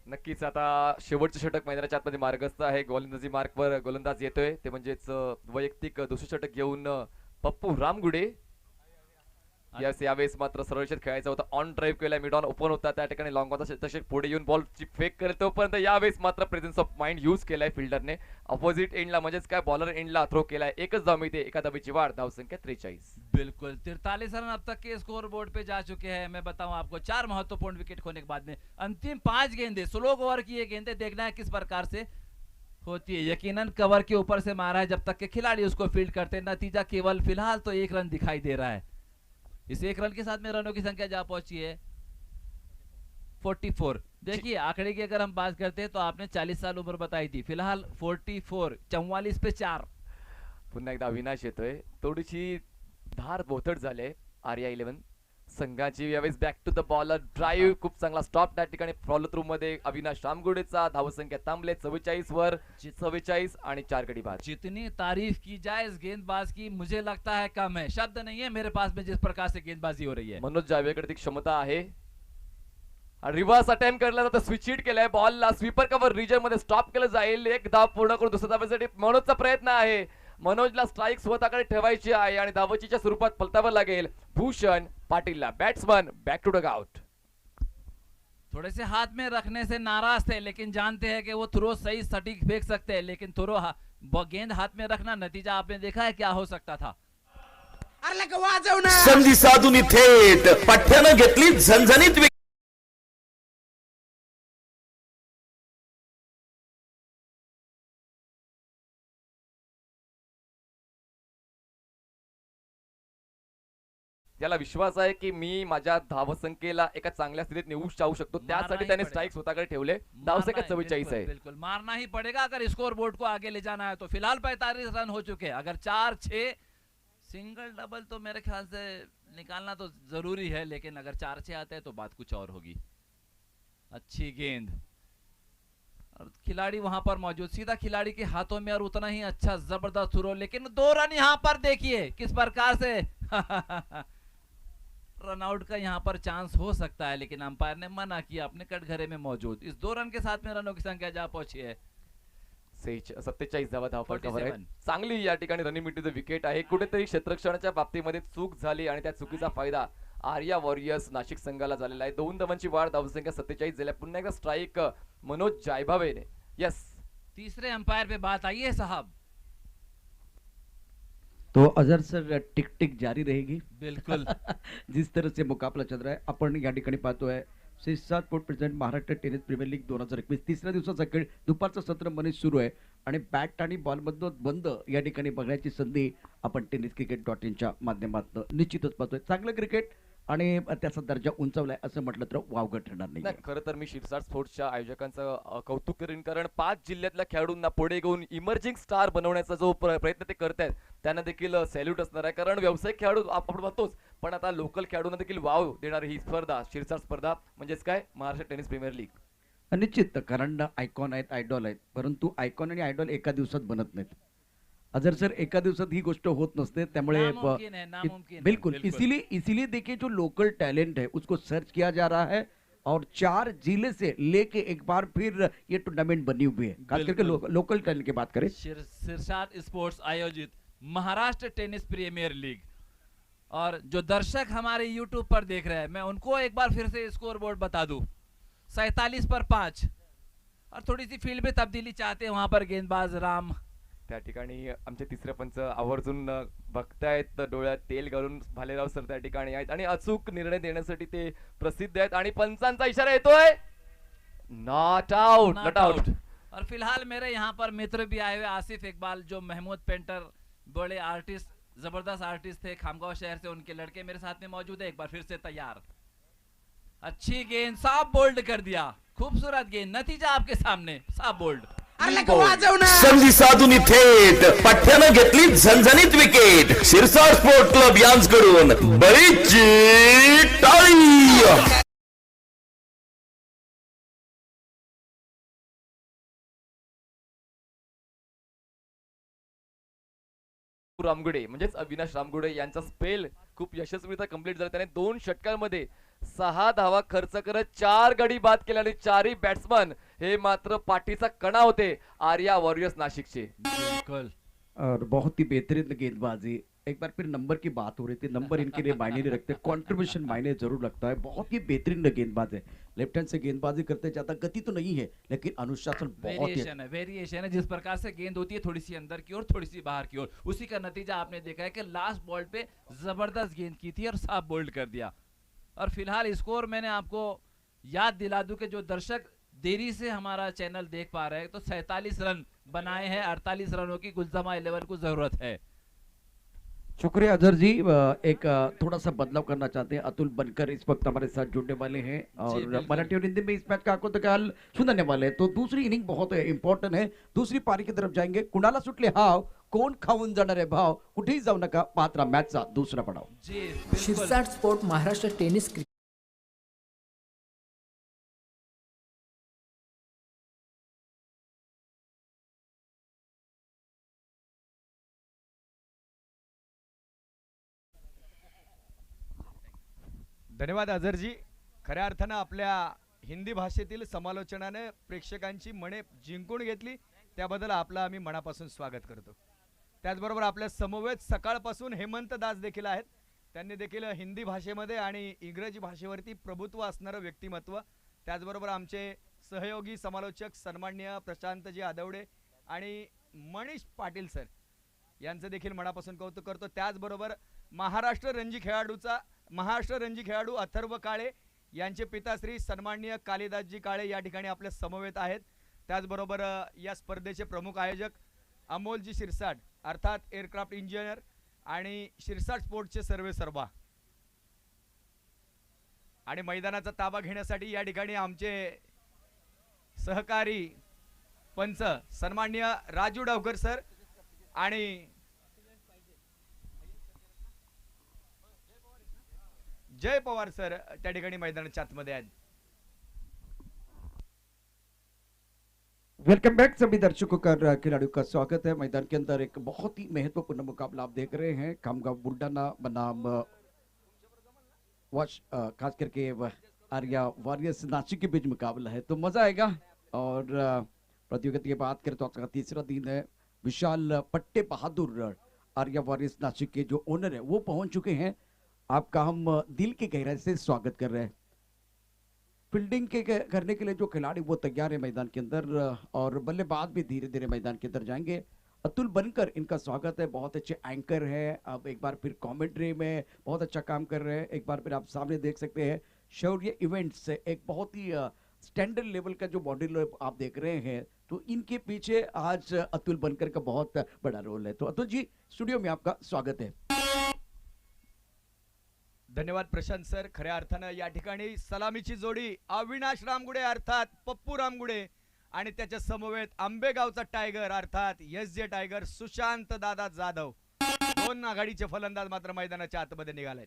नक्कीच आता शेवटचे षटक मैदानाच्या आतमध्ये मार्गस्थ आहे. गोलंदाजी मार्कवर गोलंदाज येतोय, ते म्हणजेच वैयक्तिक दुसरे षटक घेऊन पप्पू रामगुडे. यावेळेस मात्र सरळ षटक खेळायचा होता, ऑन ड्राईव्ह केला, मिड ऑन ओपन होता, त्या ठिकाणी लॉंग ऑन तसे पुढे येऊन बॉल फेक करेल तोपर्यंत यावेळेस मात्र प्रेझेन्स ऑफ माइंड यूज केलाय फिल्डरने. अपोजिट एंडला म्हणजेच काय बॉलर एंडला थ्रो केलाय. एकच धाव मिळते, एका धावेची वाढ, धाव संख्या 43. बिल्कुल 43 रन अब तक के स्कोर बोर्ड पे जा चुके हैं। मैं बताऊं आपको 4 महत्वपूर्ण विकेट खोने के बाद में अंतिम 5 गेंदें, स्लो ओवर की ये गेंदें, देखना है किस प्रकार से होती है। यकीनन कवर के ऊपर से मारा है, जब तक के खिलाड़ी उसको फील्ड करते हैं। नतीजा केवल फिलहाल तो 1 रन दिखाई दे रहा है। इस 1 रन के साथ में रनों की संख्या जा पहुंची है 44। देखिए आंकड़े की अगर हम बात करते हैं तो आपने 40 साल उम्र बताई थी, फिलहाल 44, 44 पे 4। पुन्हा एकदा अविनाश येतोय, थोडीशी धार बोथट झाले आर्या 11 संघाची. यावेळेस back to the bowler, drive खूप चांगला स्टॉप त्या ठिकाणी फॉलो थ्रू मध्ये अविनाश रामगुडेचा. धावसंख्या थांबले 44 वर, 44 आणि 4 गडी बाद. जितनी तारीफ की जाए इस गेंदबाज की, मुझे लगता है कम है, शब्द नहीं है मेरे पास में जिस प्रकार से गेंदबाजी हो रही है। मनोज जावेकडे ती क्षमता आहे. रिव्हर्स अटेम्प्ट केला जातो, स्विच हिट केलाय बॉलला, स्वीपर कव्हर रिजन मध्ये स्टॉप केलं जाईल. एक धाव पूर्ण करून दुसऱ्या धावेसाठी मनोजचा प्रयत्न आहे. मनोजला स्ट्राईक स्वतःकडे ठेवायची आहे आणि धावचीच्या स्वरूपात पलटावं लागेल भूषण पाटीलला. Batsman back to the out. थोड़े से हाथ में रखने से नाराज थे, लेकिन जानते हैं कि वो थ्रो सही सटीक फेंक सकते हैं, लेकिन थ्रो गेंद हाथ में रखना, नतीजा आपने देखा है क्या हो सकता था। संधी साधून थेट पठ्यानं घेतली झणझणीत त्याला विश्वास आहे की मी माझ्या धावसंख्येला एका चांगल्या स्थितीत नेऊ जाऊ शकतो, त्यासाठी त्याने स्ट्राईक स्वतःकडे ठेवले. धावसंख्या 44 आहे. बिल्कुल मारना ही पड़ेगा अगर स्कोर बोर्ड को आगे ले जाना है तो। फिलहाल 45 रन हो चुके हैं, अगर 4-6 सिंगल डबल तो मेरे ख्याल से निकालना तो जरूरी है, लेकिन अगर 4-6 आते हैं तो बात कुछ और होगी। अच्छी गेंद और खिलाड़ी वहां पर मौजूद, सीधा खिलाड़ी के हाथों में और उतना ही अच्छा जबरदस्त थ्रो, लेकिन 2 रन यहां पर देखिए किस प्रकार से रन आउट का यहां पर चांस हो सकता है, लेकिन अंपायर ने मना किया अपने कटघरे में मौजूद। इस 2 रन के साथ में रनों की संख्या जा पहुंची है 47 धावा धावफलकावर आहे. 47. चांगली या ठिकाणी रनिंग मिटीचं विकेट आहे. कुठेतरी क्षेत्ररक्षणाच्या बाबतीमध्ये चूक झाली आणि त्या चुकीचा फायदा आर्या वॉरियर्स नाशिक संघाला झालेला आहे. 2 धावांची वाढ, धावसंख्या 47 झाल्या. पुन्हा एकदा स्ट्राईक मनोज जायभावेने. यस, तीसरे अंपायर पे बात आई है साहब। तो अजहर सर टिक टिक जारी रहेगी बिल्कुल जिस तरह से मुकाबला चल रहा है. आपण या ठिकाणी पाहतोय 7 court present Maharashtra tennis premier league 2021 तिसऱ्या दिवसाचा खेळ दुपारचं सत्र मनीष सुरू आहे आणि बॅट आणि बॉल मधून बंद या ठिकाणी बघण्याची संधी आपण टेनिस क्रिकेट.in च्या माध्यमातून निश्चितच पाहतोय. चांगलं क्रिकेट आणि त्याचा दर्जा उंचावलाय असं म्हटलं तर वावगं ठरणार नाही. खरं तर मी शिरसाट स्पोर्ट्सच्या आयोजकांचं कौतुक करेन, कारण 5 जिल्ह्यातल्या खेळाडूंना पुढे घेऊन इमर्जिंग स्टार बनवण्याचा जो प्रयत्न ते करतायत त्यांना देखील सॅल्यूट असणार आहे. कारण व्यावसायिक खेळाडू आपण म्हणतोच, पण आता लोकल खेळाडूंना देखील वाव देणारी ही स्पर्धा, शिरसाट स्पर्धा म्हणजेच काय महाराष्ट्र टेनिस प्रीमियर लीग. निश्चित, कारण आयकॉन आहेत, आयडॉल आहेत, परंतु आयकॉन आणि आयडॉल एका दिवसात बनत नाहीत. अजहर सर एका दिवसात ही गोष्ट होत नसते, त्यामुळे नामुमकिन है, बिल्कुल इसीलिए देखिए जो लोकल टैलेंट है उसको सर्च किया जा रहा है और 4 जिले से लेके एक बार फिर ये टूर्नामेंट बनी हुई है. खास करके लोकल टैलेंट की बात करें, शिरसाट स्पोर्ट्स आयोजित महाराष्ट्र टेनिस प्रीमियर लीग, और जो दर्शक हमारे यूट्यूब पर देख रहे हैं, मैं उनको एक बार फिर से स्कोर बोर्ड बता दूं. 47 पर 5, और थोड़ी सी फील्ड में तब्दीली चाहते हैं वहां पर गेंदबाज राम. त्या ठिकाणी आमचे तिसरे पंच आवर्जून बघतायत, डोळ्यात तेल घालून भालेराव सर त्या ठिकाणी आहेत आणि अचूक निर्णय देण्यासाठी ते प्रसिद्ध आहेत. आणि पंचांचा इशारा येतोय, नॉट आउट, नॉट आउट. और फिलहाल मेरे यहाँ पर मित्र भी आए हुए, आसिफ इकबाल जो महमूद पेंटर, बड़े आर्टिस्ट, जबरदस्त आर्टिस्ट थे खामगांव शहर से, उनके लड़के मेरे साथ में मौजूद है, एक बार फिर से तैयार. अच्छी गेंद, साफ बोल्ड कर दिया, खूबसूरत गेंद, नतीजा आपके सामने, साफ बोल्ड. संधी साधून थेट पठ्ठ्यानं घेतली झणझणीत विकेट. शिरसाट स्पोर्ट क्लब यांच्याकडून बळीची टाळी. रामगुडे म्हणजेच अविनाश रामगुडे यांचा स्पेल खूप यशस्वीरित्या कंप्लीट झाला. त्याने 2 षटकांमध्ये 6 धावा खर्च करत 4 गडी बाद केले आणि 4ही बॅट्समन हे मात्र पाठीचा कणा होते आर्या वॉरियर्स नाशिकचे. बिल्कुल और बहुत ही बेहतरीन गेंदबाजी. एक बार फिर नंबर की बात हो रही थी, नंबर इनके लिए मायने नहीं रखते, कंट्रीब्यूशन मायने जरूर रखता है. बहुत ही बेहतरीन गेंदबाज है. लेफ्ट हैंड से गेंदबाजी करते ज्यादा गति तो नहीं है लेकिन अनुशासन बहुत ही. वेरिएशन है जिस प्रकार से गेंद होती है, थोड़ी सी अंदर की ओर थोड़ी सी बाहर की ओर, उसी का नतीजा आपने देखा है कि लास्ट बॉल पे जबरदस्त गेंद की थी और साफ बोल्ड कर दिया. और फिलहाल स्कोर मैंने आपको याद दिला दूं कि जो दर्शक देरी से हमारा चैनल देख पा रहे हैं तो 47 रन बनाए हैं. 48 रनों की गुलजमा 11 को जरूरत है. शुक्रिया अजहर जी. एक थोड़ा सा बदलाव करना चाहते हैं. अतुल बनकर इस वक्त हमारे साथ जुड़ने वाले हैं और बिल्कुल. मराठी और हिंदी में इस मैच का आपको तो ख्याल सुनाने वाले हैं. तो दूसरी इनिंग बहुत इंपॉर्टंट है. दूसरी पारी की तरफ जाएंगे. कुणाला सुटले हाव, कोण खाऊन जाणार आहे भाव, कुठेही जाऊ नका, पात्रा मॅचचा दुसरा पडाव. जी बिल्कुल. Shirsat sport Maharashtra tennis cricket धन्यवाद अझरजी. खऱ्या अर्थानं आपल्या हिंदी भाषेतील समालोचनाने प्रेक्षकांची मने जिंकून घेतली, त्याबद्दल आपलं आम्ही मनापासून स्वागत करतो. त्याचबरोबर आपल्या समवेत सकाळपासून हेमंत दास देखील आहेत. त्यांनी देखील हिंदी भाषेमध्ये आणि इंग्रजी भाषेवरती प्रभुत्व असणारं व्यक्तिमत्व. त्याचबरोबर आमचे सहयोगी समालोचक सन्माननीय प्रशांतजी आदवडे आणि मनीष पाटील सर यांचं देखील मनापासून कौतुक करतो. त्याचबरोबर महाराष्ट्र रणजी खेळाडू अथर्व काळे यांचे पिताश्री सन्माननीय कालिदासजी काळे या ठिकाणी आपल्या समवेत आहेत. त्याचबरोबर या स्पर्धेचे प्रमुख आयोजक अमोलजी शिरसाट अर्थात एअरक्राफ्ट इंजिनियर आणि शिरसाट स्पोर्ट्सचे सर्वेसर्वा. आणि मैदानाचा ताबा घेण्यासाठी या ठिकाणी आमचे सहकारी पंच सन्माननीय राजू डावकर सर आणि जय पवार सर त्या ठिकाणी मैदानाच्या आतमध्ये आहेत. वेलकम बैक सभी दर्शकों का खिलाड़ियों का स्वागत है. मैदान के अंदर एक बहुत ही महत्वपूर्ण मुकाबला आप देख रहे हैं. खामगांव बुलढाणा बनाम खास करके आर्या वॉरियर्स नासिक के बीच मुकाबला है, तो मजा आएगा. और प्रतियोगिता की बात करें तो आज का तीसरा दिन है. विशाल पट्टे बहादुर आर्या वॉरियर्स नासिक के जो ओनर है वो पहुंच चुके हैं. आपका हम दिल की गहराई से स्वागत कर रहे हैं. फील्डिंग करने के लिए जो खिलाड़ी वो तैयार है मैदान के अंदर और बल्लेबाज भी धीरे धीरे मैदान के अंदर जाएंगे. अतुल बनकर इनका स्वागत है. बहुत अच्छे एंकर हैं. अब एक बार फिर कमेंट्री में बहुत अच्छा काम कर रहे हैं. एक बार फिर आप सामने देख सकते हैं शौर्य इवेंट्स से एक बहुत ही स्टैंडर्ड लेवल का जो मॉडल आप देख रहे हैं, तो इनके पीछे आज अतुल बनकर का बहुत बड़ा रोल है. तो अतुल जी स्टूडियो में आपका स्वागत है. धन्यवाद प्रशांत सर. खऱ्या अर्थानं या ठिकाणी सलामीची जोडी अविनाश रामगुडे अर्थात पप्पू रामगुडे आणि त्याच्या समवेत आंबेगावचा टायगर अर्थात एस.जे. टायगर सुशांत दादा जाधव. 2 आघाडीचे फलंदाज मात्र मैदानाच्या आतमध्ये निघाले.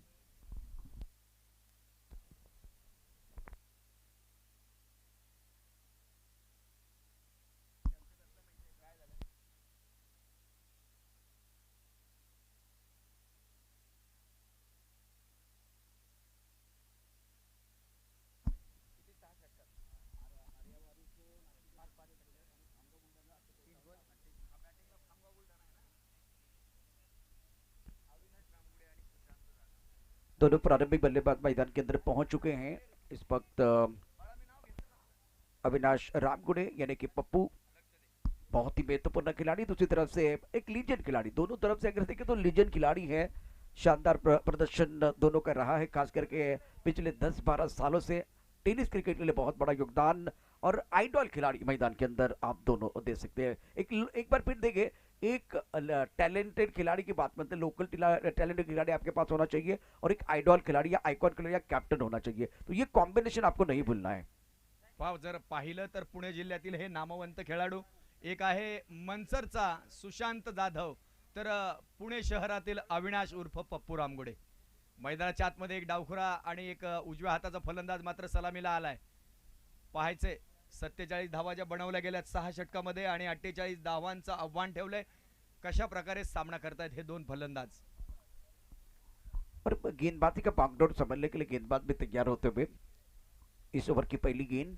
दोनों प्रारंभिक बल्लेबाज मैदान के अंदर पहुंच चुके हैं. इस वक्त अविनाश रामगुडे यानी कि पप्पू बहुत ही महत्वपूर्ण खिलाड़ी, दूसरी तरफ से एक लीजेंड खिलाड़ी. दोनों तरफ से अगर देखें तो लीजेंड खिलाड़ी है. शानदार प्रदर्शन दोनों का रहा है. खास करके पिछले 10-12 सालों से टेनिस क्रिकेट के लिए बहुत बड़ा योगदान और आइडॉल खिलाड़ी मैदान के अंदर आप दोनों दे सकते हैं. एक बार फिर देखें, एक टैलेंटेड खिलाड़ी की बात करते हैं. लोकल टैलेंटेड खिलाड़ी आपके पास होना चाहिए और एक आइडॉल खिलाड़ी या आइकॉन खिलाड़ी या कैप्टन होना चाहिए. तो ये कॉम्बिनेशन आपको नहीं भूलना है. जर पाहिलं तर पुणे जिल्ह्यातील हे नामवंत खेळाडू एक आहे मनसरचा सुशांत जाधव, तर पुणे शहरातील अविनाश उर्फ पप्पू रामगुडे. मैदानाच्या आतमध्ये एक डावखुरा आणि एक उजव्या हाताचा फलंदाज मात्र सलामीला आलाय. पाहायचे 47 धावा ज्या बनवल्या गेल्यात 6 षटकामध्ये आणि 48 धावांचं आव्हान ठेवलंय. कशा प्रकारे सामना करतायत हे दोन फलंदाज. और गेंदबाजी का बागडोर संभलने के लिए गेंदबाज भी तैयार होते हुए इस ओवर की पहली गेंद.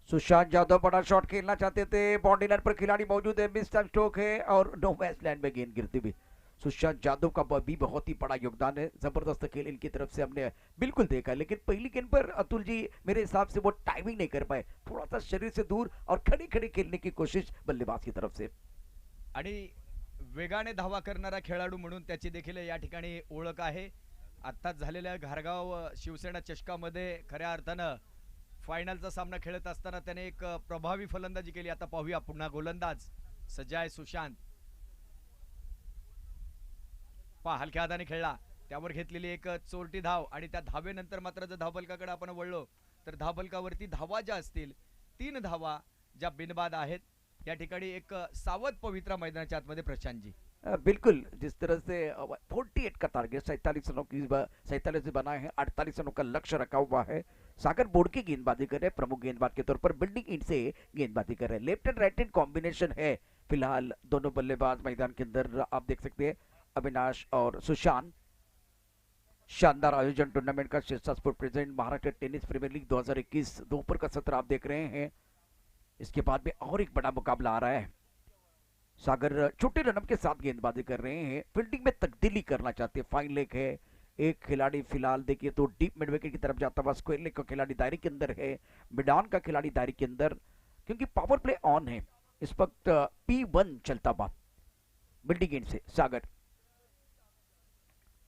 सुशांत यादव बड़ा शॉट खेलना चाहते थे, बाउंड्री लाइन पर खिलाड़ी मौजूद है, मिस टाइम स्ट्रोक है और नो बैट्स लाइन में गेंद गिरती हुई. सुशांत यादव का भी बहुत ही बड़ा योगदान है, जबरदस्त खेल इनकी तरफ से हमने बिल्कुल देखा. लेकिन पहली गेंद पर अतुल जी मेरे हिसाब से वो टाइमिंग नहीं कर पाए, थोड़ा सा शरीर से दूर और खड़ी खड़ी खेलने की कोशिश बल्लेबाज की तरफ से. आणि वेगाने धावा करणारा खेळाडू म्हणून त्याची देखील या ठिकाणी ओळख आहे. आत्ताच झालेल्या घारगाव शिवसेना चषकामध्ये खऱ्या अर्थानं फायनलचा सामना खेळत असताना त्याने एक प्रभावी फलंदाजी केली. आता पाहूया पुन्हा गोलंदाज सजाय सुशांत. हलक्या हाताने खेळला, त्यावर घेतलेली एक चोरटी धाव आणि त्या धावेनंतर मात्र जर धावफलकाकडे आपण वळलो तर धावफलकावरती धावा ज्या असतील 3 धावा ज्या बिनबाद आहेत. या ठिकाणी एक सावध पवित्रा मैदानाच्या आतमध्ये प्रशांतजी. बिल्कुल जिस तरह से 48 का टारगेट 47 से बना है, 48 रनों का लक्ष्य रखा हुआ है. सागर बोर्ड की गेंदबाजी कर रहे हैं, प्रमुख गेंदबाज के तौर पर बिल्डिंग इंड से गेंदबाजी कर रहे हैं. Left and right hand combination है फिलहाल दोनों बल्लेबाज मैदान के अंदर. आप देख सकते हैं अविनाश और सुशांत. शानदार आयोजन टूर्नामेंट का Shirsha sport present Maharashtra tennis premier league 2021 दोपहर का सत्र आप देख रहे हैं. इसके बाद में और एक बड़ा मुकाबला आ रहा है. सागर छोटे रनअप के साथ गेंदबाजी कर रहे हैं, फील्डिंग में तब्दीली करना चाहते हैं. फाइन लेग है, एक खिलाड़ी फिलहाल देखिए तो डीप मिड विकेट की तरफ जाता हुआ, स्क्वायर लेग का खिलाड़ी दायरे के अंदर है, मिडान का खिलाड़ी दायरे के अंदर, क्योंकि पावर प्ले ऑन है इस वक्त. P1 चलता हुआ बिल्डिंग एंड से सागर.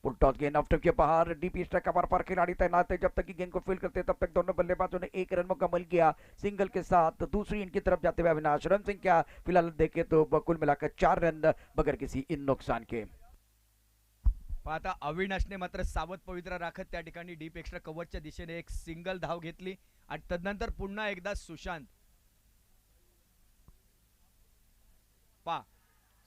फुल टॉस गेंद ऑफ के बाहर, डीप स्ट्राइक का बार खिलाड़ी तैनात है. जब तक की गेंद को फील्ड करते तब तक दोनों बल्लेबाजों ने 1 रन मुकम्मल किया सिंगल के साथ. दूसरी इनकी तरफ जाते हुए अविनाश. रन संख्या फिलहाल देखे तो कुल मिलाकर 4 रन बगैर किसी इन नुकसान के. आता अविनाशने मात्र सावध पवित्रा राखत त्या ठिकाणी डीप एक्स्ट्रा कव्हरच्या दिशेने एक सिंगल धाव घेतली आणि तदनंतर पुन्हा एकदा सुशांत.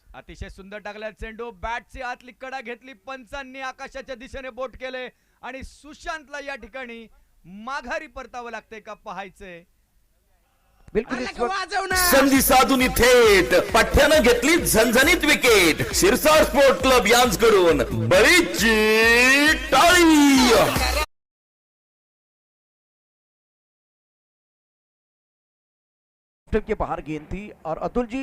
अतिशय सुंदर टाकला चेंडू, बॅटची आतली कडा घेतली, पंचांनी आकाशाच्या दिशेने बोट केले आणि सुशांतला या ठिकाणी माघारी परतावं लागतंय का पाहायचंय. बिल्कुल इस वक्त संधी साधून थेट पठ्यानं घेतली झणझणीत विकेट. शिरसाट स्पोर्ट क्लब यांच्याकडून बरीचशी टाळी. के बाहर गेंद थी और अतुल जी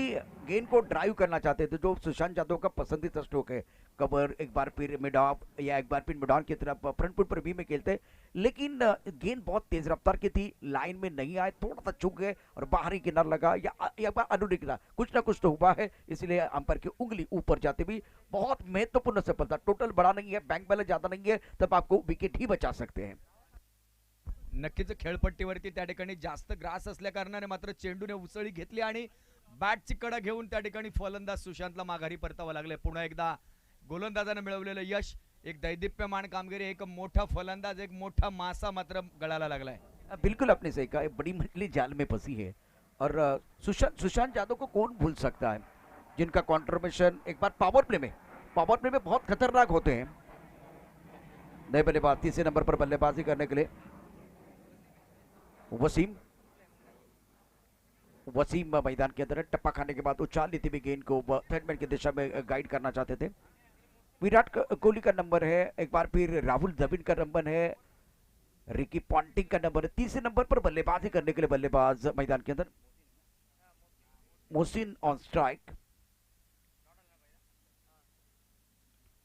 गेंद को ड्राइव करना चाहते थे, जो सुशांत यादव का पसंदीदा स्ट्रोक है. कवर एक बार फिर मिड ऑफ या एक बार फिर मिड ऑन की तरफ फ्रंट फुट पर भी में खेलते, लेकिन गेंद बहुत तेज रफ्तार की थी, लाइन में नहीं आए, थोड़ा सा चूक गए और बाहरी किनार लगा या एक बार अनुदिखा, कुछ ना कुछ तो हुआ है. इसलिए अंपायर की उंगली ऊपर जाते भी बहुत महत्वपूर्ण सफलता. टोटल बड़ा नहीं है, बैंक बैलेंस ज्यादा नहीं है, तब आपको विकेट ही बचा सकते हैं. नक्कीच खेळपट्टीवरती त्या ठिकाणी जास्त ग्रास असल्या कारणाने मात्र चेंडूने उसळी घेतली आणि बॅटची कडा घेऊन त्या ठिकाणी फलंदाज सुशांतला माघारी परतावं लागले. पुन्हा एकदा गोलंदाजाने मिळवलेलं यश, एक दैदिप्यमान कामगिरी, एक मोठा फलंदाज, एक मोठा मासा मात्र गळाला लागलाय. बिल्कुल आपने सही कहा, बड़ी मछली जाल में फंसी है. और सुशांत यादव को कौन भूल सकता है, जिनका कॉन्ट्रीब्यूशन एक बार पावर प्ले में बहुत खतरनाक होते हैं. नए बल्लेबाज 30 नंबर पर बल्लेबाजी करने के लिए वसीम मैदान के अंदर टप्पा खाने के बाद उछाल ली थी गेंद को थर्ड मैन की दिशा में गाइड करना चाहते थे. विराट कोहली का नंबर है, एक बार फिर राहुल द्रविड़ का नंबर है, रिकी पॉन्टिंग का नंबर है. तीसरे नंबर पर बल्लेबाजी करने के लिए बल्लेबाज मैदान के अंदर Mohsin on strike.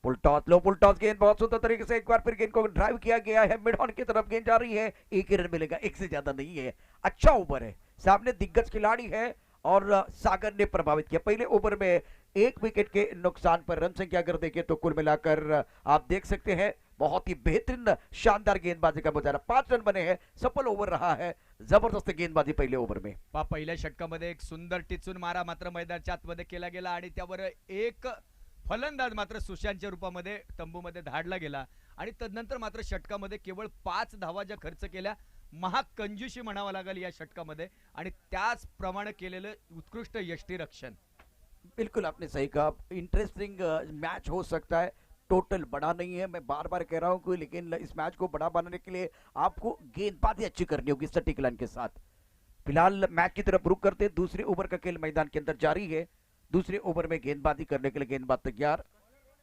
Full toss गेंद बहुत सुंदर तरीके से एक बार फिर गेंद को ड्राइव किया गया है, मिड ऑन की तरफ गेंद जा रही है. 1 रन मिलेगा, 1 से ज्यादा नहीं है. अच्छा ओवर है, सामने दिग्गज खिलाड़ी है और सागर ने प्रभावित किया. पहले ओवर में 1 विकेट के नुकसान पर रन संख्या अगर देखें तो कुल मिलाकर आप देख सकते हैं बहुत ही बेहतरीन शानदार गेंदबाजी का मुजाहरा. 5 रन बने हैं, सफल ओवर रहा है, जबरदस्त गेंदबाजी पहले ओवर में. पहिल्या षटकामध्ये एक सुंदर टिचून मारा मात्र मैदानाच्या आतमध्ये केला गेला आणि त्यावर एक फलंदाज मात्र सुशांतच्या रूपामध्ये तंबूमध्ये धाडला गेला आणि तदनंतर मात्र षटकामध्ये केवळ 5 धावा ज्या खर्च केल्या महाकंजूशी म्हणावं लागेल या षटकामध्ये आणि त्याचप्रमाणे केलेलं उत्कृष्ट यष्टिरक्षण. बिल्कुल आपने सही कहा, इंटरेस्टिंग मैच हो सकता है, टोटल बड़ा नहीं है, मैं बार बार कह रहा हूँ कि, लेकिन इस मैच को बड़ा बनाने के लिए आपको गेंदबाजी अच्छी करनी होगी सटीक लाइन के साथ। फिलहाल मैच की तरफ रुख करते, दूसरे ओवर का खेल मैदान के अंदर जारी है। दूसरे ओवर में गेंदबाजी करने के लिए गेंदबाज तैयार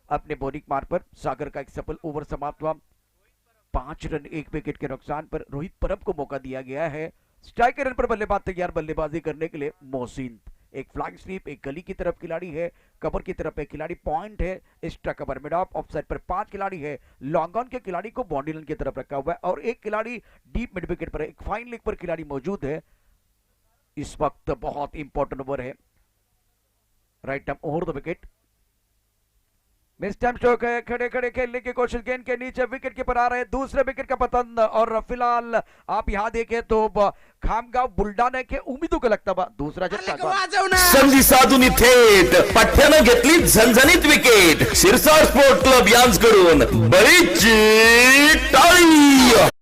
अपने बॉलिंग मार्ग पर। सागर का एक सफल ओवर समाप्त हुआ, 5 रन 1 विकेट के नुकसान पर। रोहित परब को मौका दिया गया है, स्ट्राइक रन पर बल्लेबाज तैयार बल्लेबाजी करने के लिए मोहसिन। एक फ्लाइंग स्वीप, एक गली की तरफ खिलाड़ी है, कवर की तरफ एक खिलाड़ी, पॉइंट है, extra cover mid of, offside पर 5 खिलाड़ी है, लॉन्ग ऑन के खिलाड़ी को बाउंड्री लाइन की तरफ रखा हुआ है और एक खिलाड़ी डीप मिड विकेट पर, एक फाइन लेग पर खिलाड़ी मौजूद है। इस वक्त बहुत इंपॉर्टेंट ओवर है, right time over the wicket. Miss time stroke है, खड़े खड़े खेलने की कोशिश, गेंद के नीचे विकेट कीपर आ रहे हैं, दूसरे विकेट का पतन। और फिलहाल आप यहां देखें तो खामगाव बुलढाणा के उम्मीदों को लगता हुआ दूसरा झटका। संधी साधून थेट पठ्यानं घेतली झणझणीत विकेट। शिरसाट स्पोर्ट क्लब यांकडून बरीच टाळी।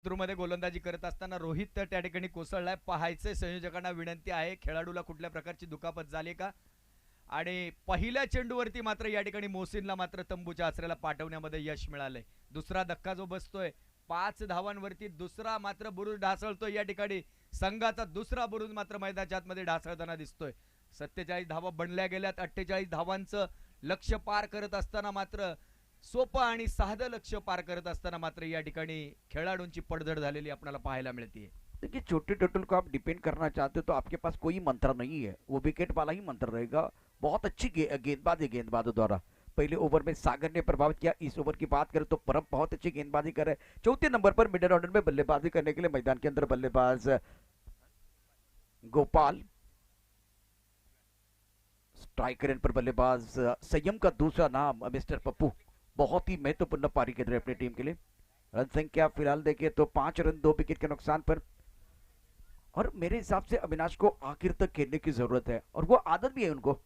मध्ये गोलंदाजी करत असताना रोहित त्या ठिकाणी कोसळलाय, पाहायचे संयोजकांना विनंती आहे खेळाडूला कुठल्या प्रकारची दुखापत झाली का. आणि पहिल्या चेंडूवरती मात्र या ठिकाणी मोहसिनला मात्र तंबूच्या आसऱ्याला पाठवण्यामध्ये यश मिळालंय. दुसरा धक्का जो बसतोय 5 धावांवरती, दुसरा मात्र बुरुज ढासळतोय. या ठिकाणी संघाचा दुसरा बुरुज मात्र मैदानाच्या आतमध्ये ढासळताना दिसतोय. 47 धावा बनल्या गेल्यात, 48 धावांचं लक्ष्य पार करत असताना मात्र सोपं आणि साधं लक्ष्य पार करत असताना मात्र या ठिकाणी खेळाडूंची पडझड झालेली आपल्याला पाहायला मिळते. देखिए छोटे टोटल को आप डिपेंड करना चाहते हो तो आपके पास कोई मंत्र नहीं है, वो विकेट वाला ही मंत्र रहेगा। बहुत अच्छी गेंदबाजी गेंदबाजों द्वारा पहले ओवर में सागर ने प्रभावित किया। इस ओवर की बात करें तो परब बहुत अच्छी गेंदबाजी कर रहे हैं। चौथे नंबर पर मिडिल ऑर्डर में बल्लेबाजी करने के लिए मैदान के अंदर बल्लेबाज गोपाल, स्ट्राइकर पर बल्लेबाज संयम का दूसरा नाम मिस्टर पप्पू, बहुत ही महत्वपूर्ण पारी के अपनी टीम के लिए। रन संख्या फिलहाल देखिए तो 5 रन 2 विकेट के नुकसान पर। और मेरे हिसाब से अविनाश को आखिर तक खेलने की जरूरत है और वो आदत भी है उनको।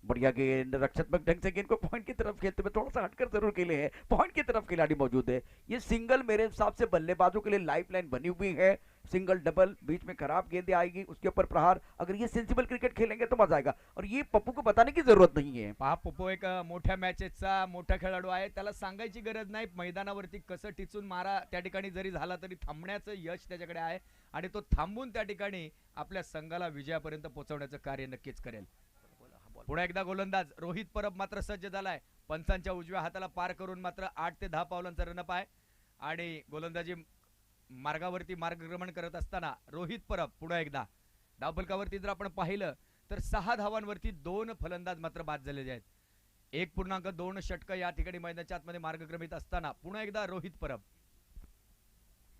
बढ़िया गेंद, रक्षात्मक ढंग से गेंद को पॉइंट की तरफ खेलते हुए, थोड़ा सा हटकर जरूर खेले हैं, पॉइंट की तरफ खिलाड़ी मौजूद है। ये सिंगल मेरे हिसाब से बल्लेबाजों के लिए लाइफलाइन बनी हुई है। सिंगल डबल, बीच में खराब गेंदें आएगी, उसके ऊपर प्रहार, अगर ये सेंसिबल क्रिकेट खेलेंगे तो मजा आएगा। और ये पप्पू को बताने की जरूरत नहीं है। पहा पप्पू एक मोठ्या मॅचेसचा मोठा खेळाडू आहे, त्याला सांगायची गरज नाही मैदानावरती कसं टिचून मारा त्या ठिकाणी जरी झाला तरी थांबण्याचं यश त्याच्याकडे आहे आणि तो थांबून त्या ठिकाणी आपल्या संघाला विजयापर्यंत पोहोचवण्याचं कार्य नक्कीच करेल. पुन्हा एकदा गोलंदाज रोहित परब मात्र सज्ज झालाय, पंचांच्या उजव्या हाताला पार करून मात्र 8 ते 10 पावलांचा रनअप आहे आणि गोलंदाजी मार्गावरती मार्गक्रमण करत असताना रोहित परब पुन्हा एकदा धावफलकावरती जर आपण पाहिलं तर 6 धावांवरती 2 फलंदाज मात्र बाद झालेले आहेत. 1.2 षटक या ठिकाणी मैदानाच्या आतमध्ये मार्गक्रमित असताना पुन्हा एकदा रोहित परब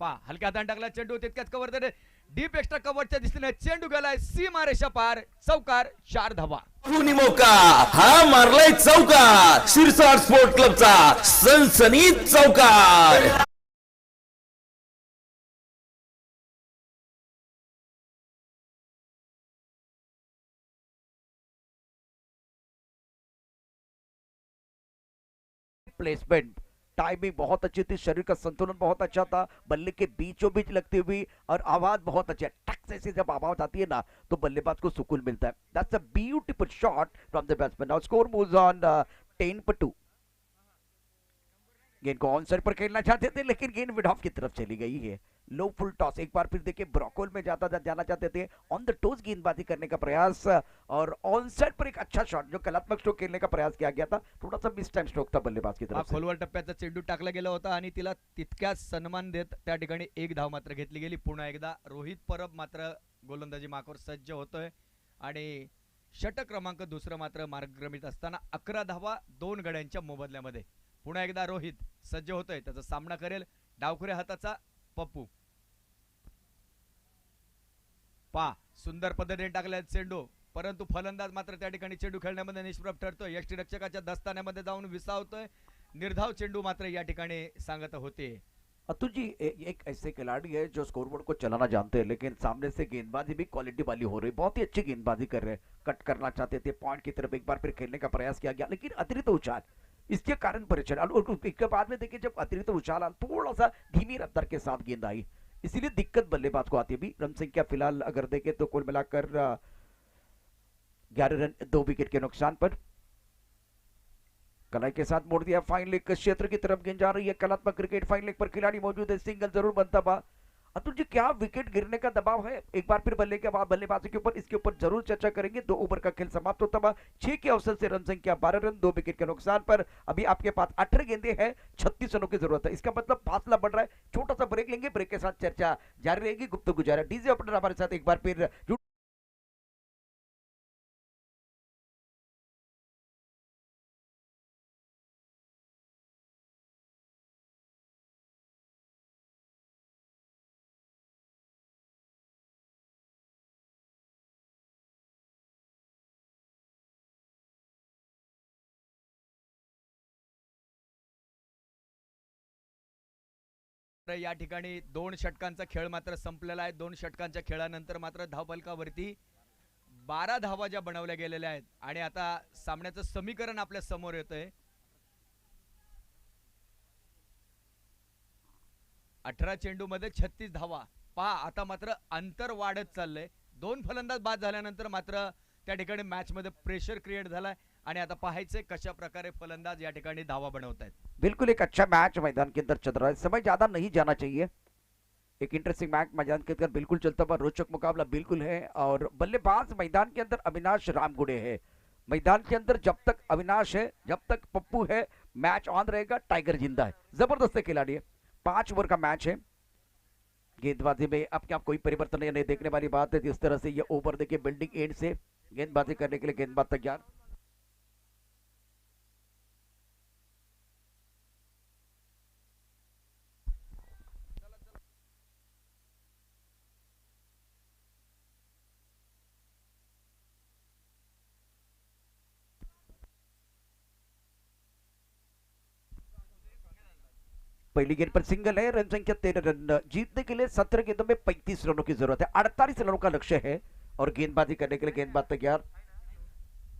पा हलक्या हाताने टाकला चेंडू, तितक्याच कव्हर देणे, डीप एक्स्ट्रा कव्हरच्या दिशेने चेंडू गेलाय सीमारेषा पार, चौकार, 4 धावा. मौका हा मारलाय चौकार. शिरसाट स्पोर्ट क्लबचा सनसनीत चौकार. प्लेसमेंट, टाइमिंग बहुत अच्छी थी, शरीर का संतुलन बहुत अच्छा था, बल्ले के बीचों बीच लगती हुई और आवाज बहुत अच्छी है। टक से जब आवाज आती है ना तो बल्लेबाज को सुकून मिलता है। That's a beautiful shot from the batsman. Now score moves on 10-2। गेंद को ऑन साइड पर खेलना चाहते थे लेकिन गेंद मिड ऑफ की तरफ चली गई है। लो फुल टॉस, एक बार फिर देखिए ब्रॉकोल में जाना चाहते थे, ऑन द टोस गेंदबाजी करने का प्रयास और ऑन साइड पर एक अच्छा शॉट जो कलात्मक स्ट्रोक खेलने का प्रयास किया गया था, थोड़ा सा मिस टाइम स्ट्रोक था बल्लेबाज की तरफ से। खोलवर टप्प्याचा चेंडू टाकला गेला होता आणि तिला तितक्याच सन्मान देत त्या ठिकाणी 1 धाव मात्र घेतली गेली. पुन्हा एकदा रोहित परब मात्र गोलंदाजी मार्गावर सज्ज होतोय आणि षटक क्रमांक दुसरं मात्र मार्गक्रमित असताना 11 धावा 2 गड्यांच्या मोबदल्यामध्ये. पुन्हा एकदा रोहित सज्ज होतोय, त्याचा सामना करेल डावखुऱ्या हाताचा पप्पू. पा सुंदर पद्धतीने टाकलाय चेंडू, परंतु फलंदाज मात्र त्या ठिकाणी चेंडू खेळण्यामध्ये निष्प्रभ ठरतोय. यष्टिरक्षकाच्या दस्तान्यामध्ये जाऊन विसावतोय. निर्धाव चेंडू मात्र या ठिकाणी सांगत होते. अतुल जी एक ऐसे खिलाड़ी है जो स्कोरबोर्ड को चलाना जानते हैं, लेकिन सामने से गेंदबाजी भी क्वालिटी वाली हो रही, बहुत ही अच्छी गेंदबाजी कर रहे हैं। कट करना चाहते थे पॉइंट की तरफ, एक बार फिर खेलने का प्रयास किया गया, लेकिन अतिरिक्त उछाल इसके कारण परेशान। और इसके बाद में देखिए जब अतिरिक्त उछाल थोड़ा सा धीमी रफ्तार के साथ गेंद आई, इसीलिए दिक्कत बल्लेबाज को आती है। अभी रन संख्या फिलहाल अगर देखें तो कुल मिलाकर 11 रन 2 विकेट के नुकसान पर। कलाई के साथ मोड़ दिया फाइन लेग क्षेत्र की तरफ, गेंद जा रही है कलात्मक क्रिकेट। फाइन लेग पर खिलाड़ी मौजूद है, सिंगल जरूर बनता बा। अतुल जी क्या विकेट गिरने का दबाव है एक बार फिर बल्लेबाजी के ऊपर, इसके ऊपर जरूर चर्चा करेंगे। 2 ओवर का खेल समाप्त होता बा, 6 के अवसर से रन संख्या 12 रन 2 विकेट के नुकसान पर। अभी आपके पास 18 गेंदे हैं, 36 रनों की जरूरत है, इसका मतलब फासला बढ़ रहा है। छोटा सा ब्रेक लेंगे, ब्रेक के साथ चर्चा जारी रहेगी, गुफ्तगू जारी। डीजे ऑपरेटर हमारे साथ एक बार फिर तर या ठिकाणी 2 षटकांचा खेळ मात्र संपलेला आहे। 2 षटकांच्या खेळानंतर मात्र धावफलकावरती 12 धावा ज्या बनवल्या गेलेल्या आहेत आणि आता सामन्याचं समीकरण आपल्या समोर येतंय। 18 चेंडूमध्ये 36 धावा। पहा आता मात्र अंतर वाढत चाललंय। 2 फलंदाज बाद झाल्यानंतर मात्र त्या ठिकाणी मॅच मध्ये प्रेशर क्रिएट झालाय आणि आता पाहायचंय कशा प्रकारे फलंदाज या ठिकाणी धावा बनवतायत। बिल्कुल एक अच्छा मैच मैदान के अंदर चल रहा है, समय ज्यादा नहीं जाना चाहिए। एक इंटरेस्टिंग मैच मैदान के अंदर बिल्कुल चलता हुआ रोचक मुकाबला बिल्कुल है। और बल्लेबाज मैदान के अंदर अविनाश रामगुड़े है। मैदान के अंदर जब तक अविनाश है, जब तक पप्पू है, मैच ऑन रहेगा, टाइगर जिंदा है। जबरदस्त खिलाड़ी है। 5 ओवर का मैच है। गेंदबाजी में अपने आप कोई परिवर्तन नहीं देखने वाली बात है। जिस तरह से ये ओवर देखिए बिल्डिंग एंड से गेंदबाजी करने के लिए गेंदबाज तैयार। पहली गेंद पर सिंगल है, रन संख्या 13 रन। जीतने के लिए 17 गेंदों में 35 रनों की जरूरत है, 48 रनों का लक्ष्य है। और गेंदबाजी करने के लिए गेंदबाज तैयार।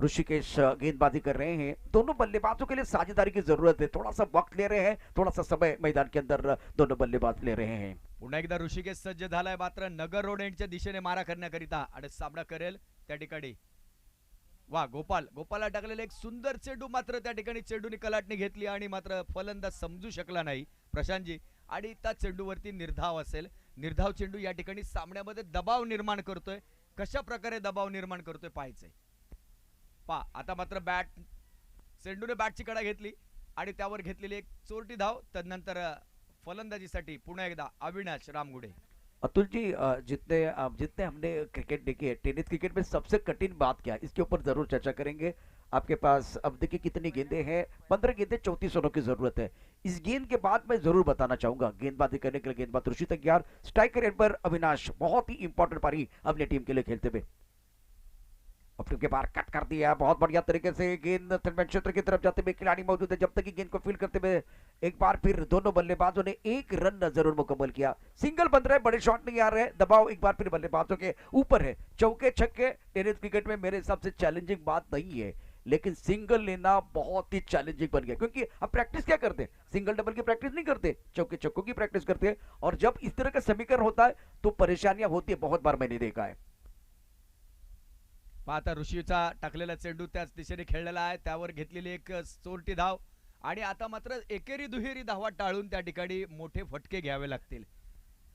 ऋषिकेश गेंदबाजी कर रहे हैं। दोनों बल्लेबाजों के लिए साझेदारी की जरूरत है, थोड़ा सा वक्त ले रहे हैं, थोड़ा सा समय मैदान के अंदर दोनों बल्लेबाज ले रहे हैं। पुन्हा एकदा ऋषिकेश सज्ज झालाय मात्र नगर रोड एंडच्या दिशेने मारा करण्याकरिता आणि सामना करेल त्या ठिकाणी। वा गोपाला टाकलेला एक सुंदर चेंडू, मात्र त्या ठिकाणी चेंडूने कलाटणी घेतली आणि मात्र फलंदाज समजू शकला नाही प्रशांतजी। आणि त्या चेंडूवरती निर्धाव असेल, निर्धाव चेंडू या ठिकाणी सामन्यामध्ये दबाव निर्माण करतोय। कशा प्रकारे दबाव निर्माण करतोय पाहायचंय। पा आता मात्र चेंडूने बॅटची कडा घेतली आणि त्यावर घेतलेली एक चोरटी धाव। तदनंतर फलंदाजीसाठी पुन्हा एकदा अविनाश रामगुडे। अतुल जी जितने हमने क्रिकेट देखी है, टेनिस क्रिकेट में सबसे कठिन बात क्या है, इसके ऊपर जरूर चर्चा करेंगे। आपके पास अब देखिए कितनी गेंदें हैं, 15 गेंदें, 34 रनों की जरूरत है। इस गेंद के बाद मैं जरूर बताना चाहूंगा, गेंदबाजी करने के लिए गेंदबाज ऋषि तैयार। स्ट्राइकर एंड पर अविनाश, बहुत ही इंपॉर्टेंट पारी अपनी टीम के लिए खेलते हुए। अपने के बाहर कट कर दिया, बहुत बढ़िया तरीके से गेंद क्षेत्र की तरफ जाते हुए खिलाड़ी मौजूद है। जब तक कि गेंद को फील्ड करते हुए एक बार फिर दोनों बल्लेबाजों ने 1 रन जरूर मुकम्मल किया। सिंगल बन रहे, बड़े शॉट नहीं आ रहे, दबाव एक बार फिर बल्लेबाजों के ऊपर है। चौके छक्के टेनिस क्रिकेट में मेरे हिसाब से चैलेंजिंग बात नहीं है, लेकिन सिंगल लेना बहुत ही चैलेंजिंग बन गया। क्योंकि अब प्रैक्टिस क्या करते हैं, सिंगल डबल की प्रैक्टिस नहीं करते, चौके छक्कों की प्रैक्टिस करते हैं। और जब इस तरह का समीकरण होता है तो परेशानियां होती है, बहुत बार मैंने देखा है। आता ऋषीचा टाकलेला चेंडू त्याच दिशेने खेळलेला आहे, त्यावर घेतलेली एक चोरटी धाव आणि आता मात्र एकेरी दुहेरी धावा टाळून त्या ठिकाणी मोठे फटके घ्यावे लागतील।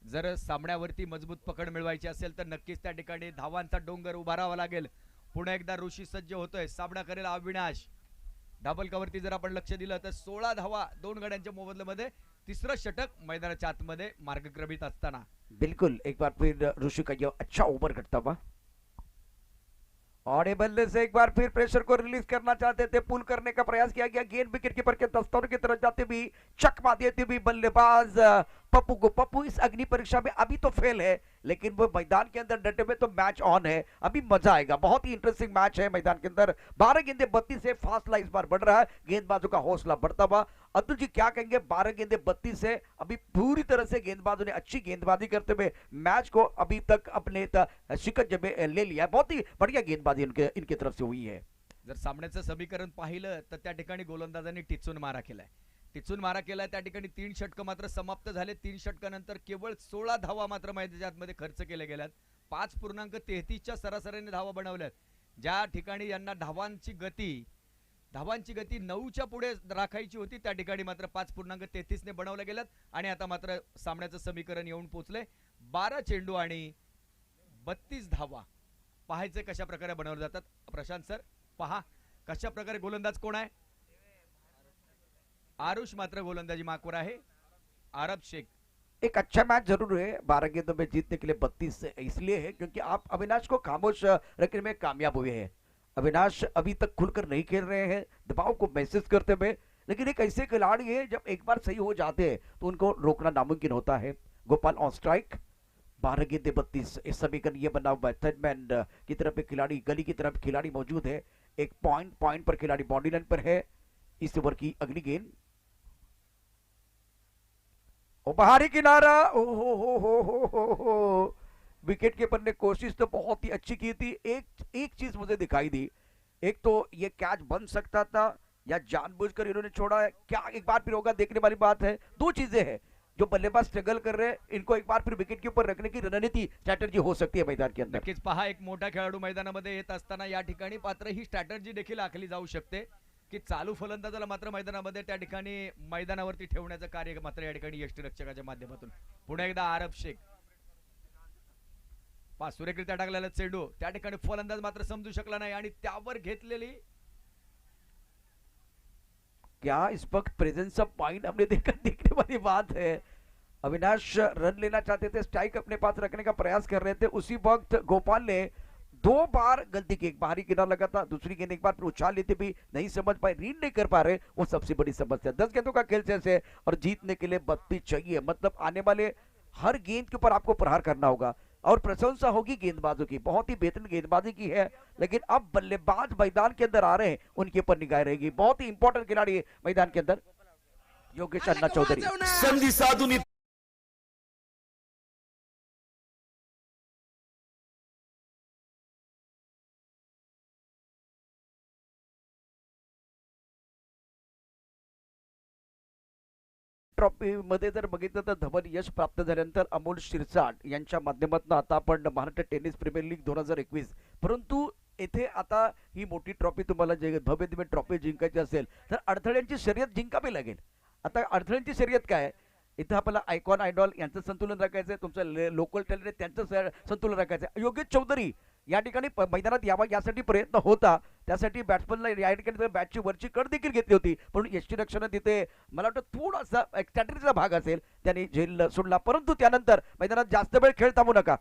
जर सामन्यावरती मजबूत पकड मिळवायची असेल तर नक्कीच त्या ठिकाणी धावांचा डोंगर उभारावा लागेल। पुन्हा एकदा ऋषी सज्ज होतोय, सामना करेल अविनाश। धाबलकावरती जर आपण लक्ष दिलं तर 16 धावा 2 गड्यांच्या मोबदल्यामध्ये तिसरं षटक मैदानाच्या आतमध्ये मार्गक्रमित असताना। बिल्कुल एक बार फिर ऋषि का ये अच्छा ओवर करता हुआ और बल्ले से एक बार फिर प्रेशर को रिलीज करना चाहते थे, पुल करने का प्रयास किया गया। गेंद विकेट कीपर के दस्तों की तरफ जाते भी, चकमा देते भी बल्लेबाज पप्पू को। पप्पू इस अग्नि परीक्षा में अभी तो फेल है, लेकिन वो मैदान के अंदर डटे हुए, तो मैच ऑन है, अभी मजा आएगा। बहुत ही इंटरेस्टिंग मैच है मैदान के अंदर। 12 गेंदें 32 से फासला इस बार बढ़ रहा है, गेंदबाजों का हौसला बढ़ता हुआ। अतुल जी क्या कहेंगे? 12 गेंदे 32 है, अभी पूरी तरह से गेंदबाजों ने अच्छी गेंदबाजी करते हुए मैच को अभी तक अपने शिकंजे जब ले लिया। बहुत ही बढ़िया गेंदबाजी इनकी तरफ से हुई है। जर सामन्याचं समीकरण पाहिलं तर त्या ठिकाणी गोलंदाजांनी टिचून मारा केलाय. टिचून मारा केलाय त्या ठिकाणी 3 षटकं मात्र समाप्त झाले. 3 षटकानंतर केवळ 16 धावा मात्र मैदानाच्या आतमध्ये खर्च केल्या गेल्यात. 5.33 च्या सरासरीने धावा बनवल्यात. ज्या ठिकाणी यांना धावांची गती 9च्या पुढे राखायची होती त्या ठिकाणी मात्र 5.33 ने बनवल्या गेल्यात. आणि आता मात्र सामन्याचं समीकरण येऊन पोहोचले. 12 चेंडू आणि 32 धावा. पाहायचे कशा प्रकारे बनवले जातात. प्रशांत सर पहा कशा प्रकारे गोलंदाज कोण आहे. आरुष मात्र गोलंदाजी माकवर आहे. आरब शेख एक अच्छा मैच जरूर है, 12 गेंदों में जीतने के लिए 32 इसलिए है क्योंकि आप अविनाश को खामोश रखने में कामयाब हुए हैं। अविनाश अभी तक खुलकर नहीं खेल रहे हैं, दबाव को महसूस करते हुए, लेकिन एक ऐसे खिलाड़ी है जब एक बार सही हो जाते हैं तो उनको रोकना नामुमकिन होता है। गोपाल ऑन स्ट्राइक, 12 गेंदे 32। इस समीकरण ये बना हुआ है। थर्डमैन की तरफ एक खिलाड़ी, गली की तरफ खिलाड़ी मौजूद है। एक पॉइंट पर खिलाड़ी बॉडी लाइन पर है। इस ओवर की अगली गेंद और बाहरी किनारा, हो विकेट कीपर ने कोशिश तो बहुत ही अच्छी की थी। एक चीज मुझे दिखाई दी, एक तो ये कैच बन सकता था या जानबूझकर इन्होंने छोड़ा है, क्या एक बार फिर होगा देखने वाली बात है। दो चीजें हैं, जो बल्लेबाज स्ट्रगल कर रहे हैं इनको एक बार फिर विकेट के ऊपर रखने की रणनीति स्ट्रॅटर्जी हो सकती है मैदान के अंदर। नक्कीच पहा एक मोठा खेळाडू मैदानामध्ये येत असताना या ठिकाणी पात्र ही स्ट्रॅटर्जी देखील आखली जाऊ शकते की चालू फलंदाजाला मात्र मैदानामध्ये त्या ठिकाणी मैदानावरती ठेवण्याचं कार्य मात्र या ठिकाणी यष्टीरक्षकाच्या माध्यमातून पुन्हा एकदा आरब शेख सुरेखरित्या टाकलेला चेंडू त्या ठिकाणी फलंदाज मात्र समजू शकला नाही आणि त्यावर घेतलेली क्या इस वक्त प्रेजेंस ऑफ पॉइंट हमने देखने वाली बात है। अविनाश रन लेना चाहते थे, स्ट्राइक अपने पास रखने का प्रयास कर रहे थे, उसी वक्त गोपाल ने 2 बार गलती की। एक बाहरी किनारा लगा था, दूसरी गेंद एक बार फिर उछाल लेते भी नहीं समझ पाए, रीड नहीं कर पा रहे, वो सबसे बड़ी समस्या। 10 गेंदों का खेल शेष है और जीतने के लिए 32 चाहिए, मतलब आने वाले हर गेंद के ऊपर आपको प्रहार करना होगा और प्रशंसा होगी गेंदबाजों की, बहुत ही बेहतरीन गेंदबाजी की है। लेकिन अब बल्लेबाज मैदान के अंदर आ रहे हैं, उनके ऊपर निगाह रहेगी। बहुत ही इंपॉर्टेंट खिलाड़ी है मैदान के अंदर योगेश अन्ना चौधरी। संधी साधून ट्रॉफी मध्ये जर बघितलं तर धवल यश प्राप्त झाल्यानंतर अमोल शिरसाट यांच्या माध्यमातून आता आपण महाराष्ट्र टेनिस प्रीमियर लीग 2021, परंतु येथे आता ही मोठी ट्रॉफी तुम्हाला भव्य दिव्य ट्रॉफी जिंकायची असेल तर अडथळ्यांची शर्यत जिंकावी लागेल। आता अडथळ्यांची शर्यत काय, इथं आपल्याला आयकॉन आयडॉल यांचं संतुलन राखायचं आहे, तुमचं लोकल टॅलेंट त्यांचं संतुलन राखायचं आहे। योगेश चौधरी या ठिकाणी मैदानात यावा यासाठी प्रयत्न होता, त्यासाठी बॅट्समनला या ठिकाणी बॅटची वरची कड देखील घेतली होती, पण यष्टीरक्षण तिथे मला वाटतं थोडासा एक स्ट्रॅटेजीचा भाग असेल त्यांनी झेल सोडला, परंतु त्यानंतर मैदानात जास्त वेळ खेळ थांबू नका।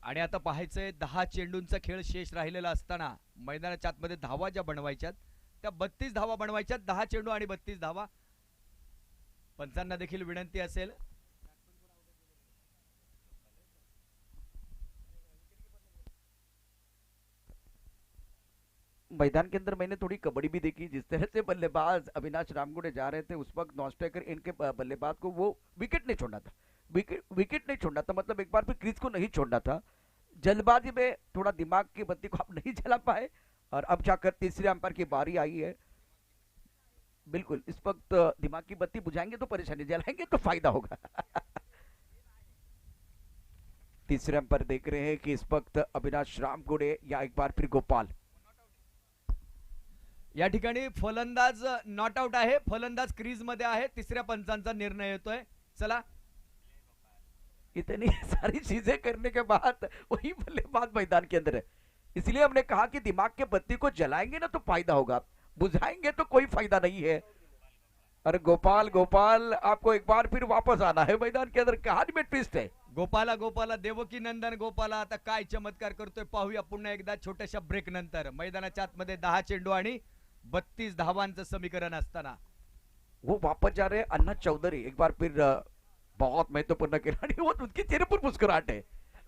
आणि आता पाहायचंय 10 चेंडूंचा खेळ शेष राहिलेला असताना मैदानाच्या आतमध्ये धावा ज्या बनवायच्यात त्या 32 धावा बनवायच्यात। 10 चेंडू आणि 32 धावा। पंचांना देखील विनंती असेल मैदान के अंदर मैंने थोड़ी कबड्डी भी देखी, जिस तरह से बल्लेबाज अविनाश रामगुड़े जा रहे थे उस वक्त नॉन स्ट्राइकर इनके बल्लेबाज को वो विकेट नहीं छोड़ना था, विकेट नहीं छोड़ना था, मतलब एक बार फिर क्रीज को नहीं छोड़ना था। जल्दबाजी में थोड़ा दिमाग की बत्ती को आप नहीं जला पाए और अब जाकर तीसरे अंपायर की बारी आई है। बिल्कुल इस वक्त दिमाग की बत्ती बुझाएंगे तो परेशानी, जलाएंगे तो फायदा होगा। तीसरे अंपायर देख रहे हैं कि इस वक्त अविनाश रामगुड़े या एक बार फिर गोपाल। या ठिकाणी फलंदाज नॉट आउट आहे, फलंदाज क्रीज मध्ये आहे। तिसऱ्या पंचांचा निर्णय येतोय। चला इतनी सारी चीजें करने के बाद वही बल्लेबाज मैदान के अंदर है, इसलिए हमने कहा कि दिमाग के बत्ती को जलाएंगे ना तो फायदा होगा, बुझाएंगे तो कोई फायदा नहीं है। अरे गोपाल आपको एक बार फिर वापस आना है मैदान के अंदर, कहानी में ट्विस्ट है। गोपाला देवकी नंदन गोपाला आता काय चमत्कार करतोय पाहूया पुन्हा एकदा छोट्याशा ब्रेक नंतर। मैदानाच्या आतमध्ये 10 चेंडू आणि 32 धावांचं समीकरण असताना वो वापस जा रहे हैं अन्ना चौधरी, एक बार फिर बहुत महत्वपूर्ण खिलाड़ी, वो उनके चेहरे पर मुस्कुराहट है,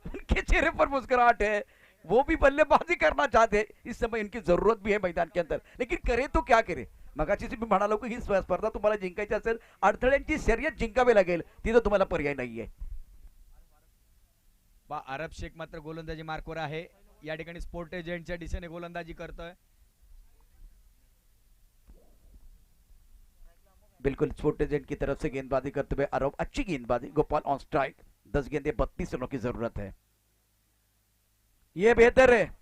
उनके चेहरे पर मुस्कुराहट है, वो भी बल्लेबाजी करना चाहते, इस समय इनकी जरूरत भी है मैदान के अंदर, लेकिन करे तो क्या करे. मगाशी मी म्हणालो की ही स्पर्धा तुम्हाला जिंकायची असेल, अडथळ्यांची शर्यत जिंकावी लागेल, तिथं तुम्हाला पर्याय नाहीये. अरब शेख मात्र गोलंदाजी मार्कवर आहे. या ठिकाणी स्पोर्ट एजंटच्या दिशेने गोलंदाजी करतोय. बिल्कुल स्पोर्ट एजेंट की तरफ से गेंदबाजी करते हुए आरोप, अच्छी गेंदबाजी. गोपाल ऑन स्ट्राइक, 10 गेंदे 32 रनों की जरूरत है. ये बेहतर है.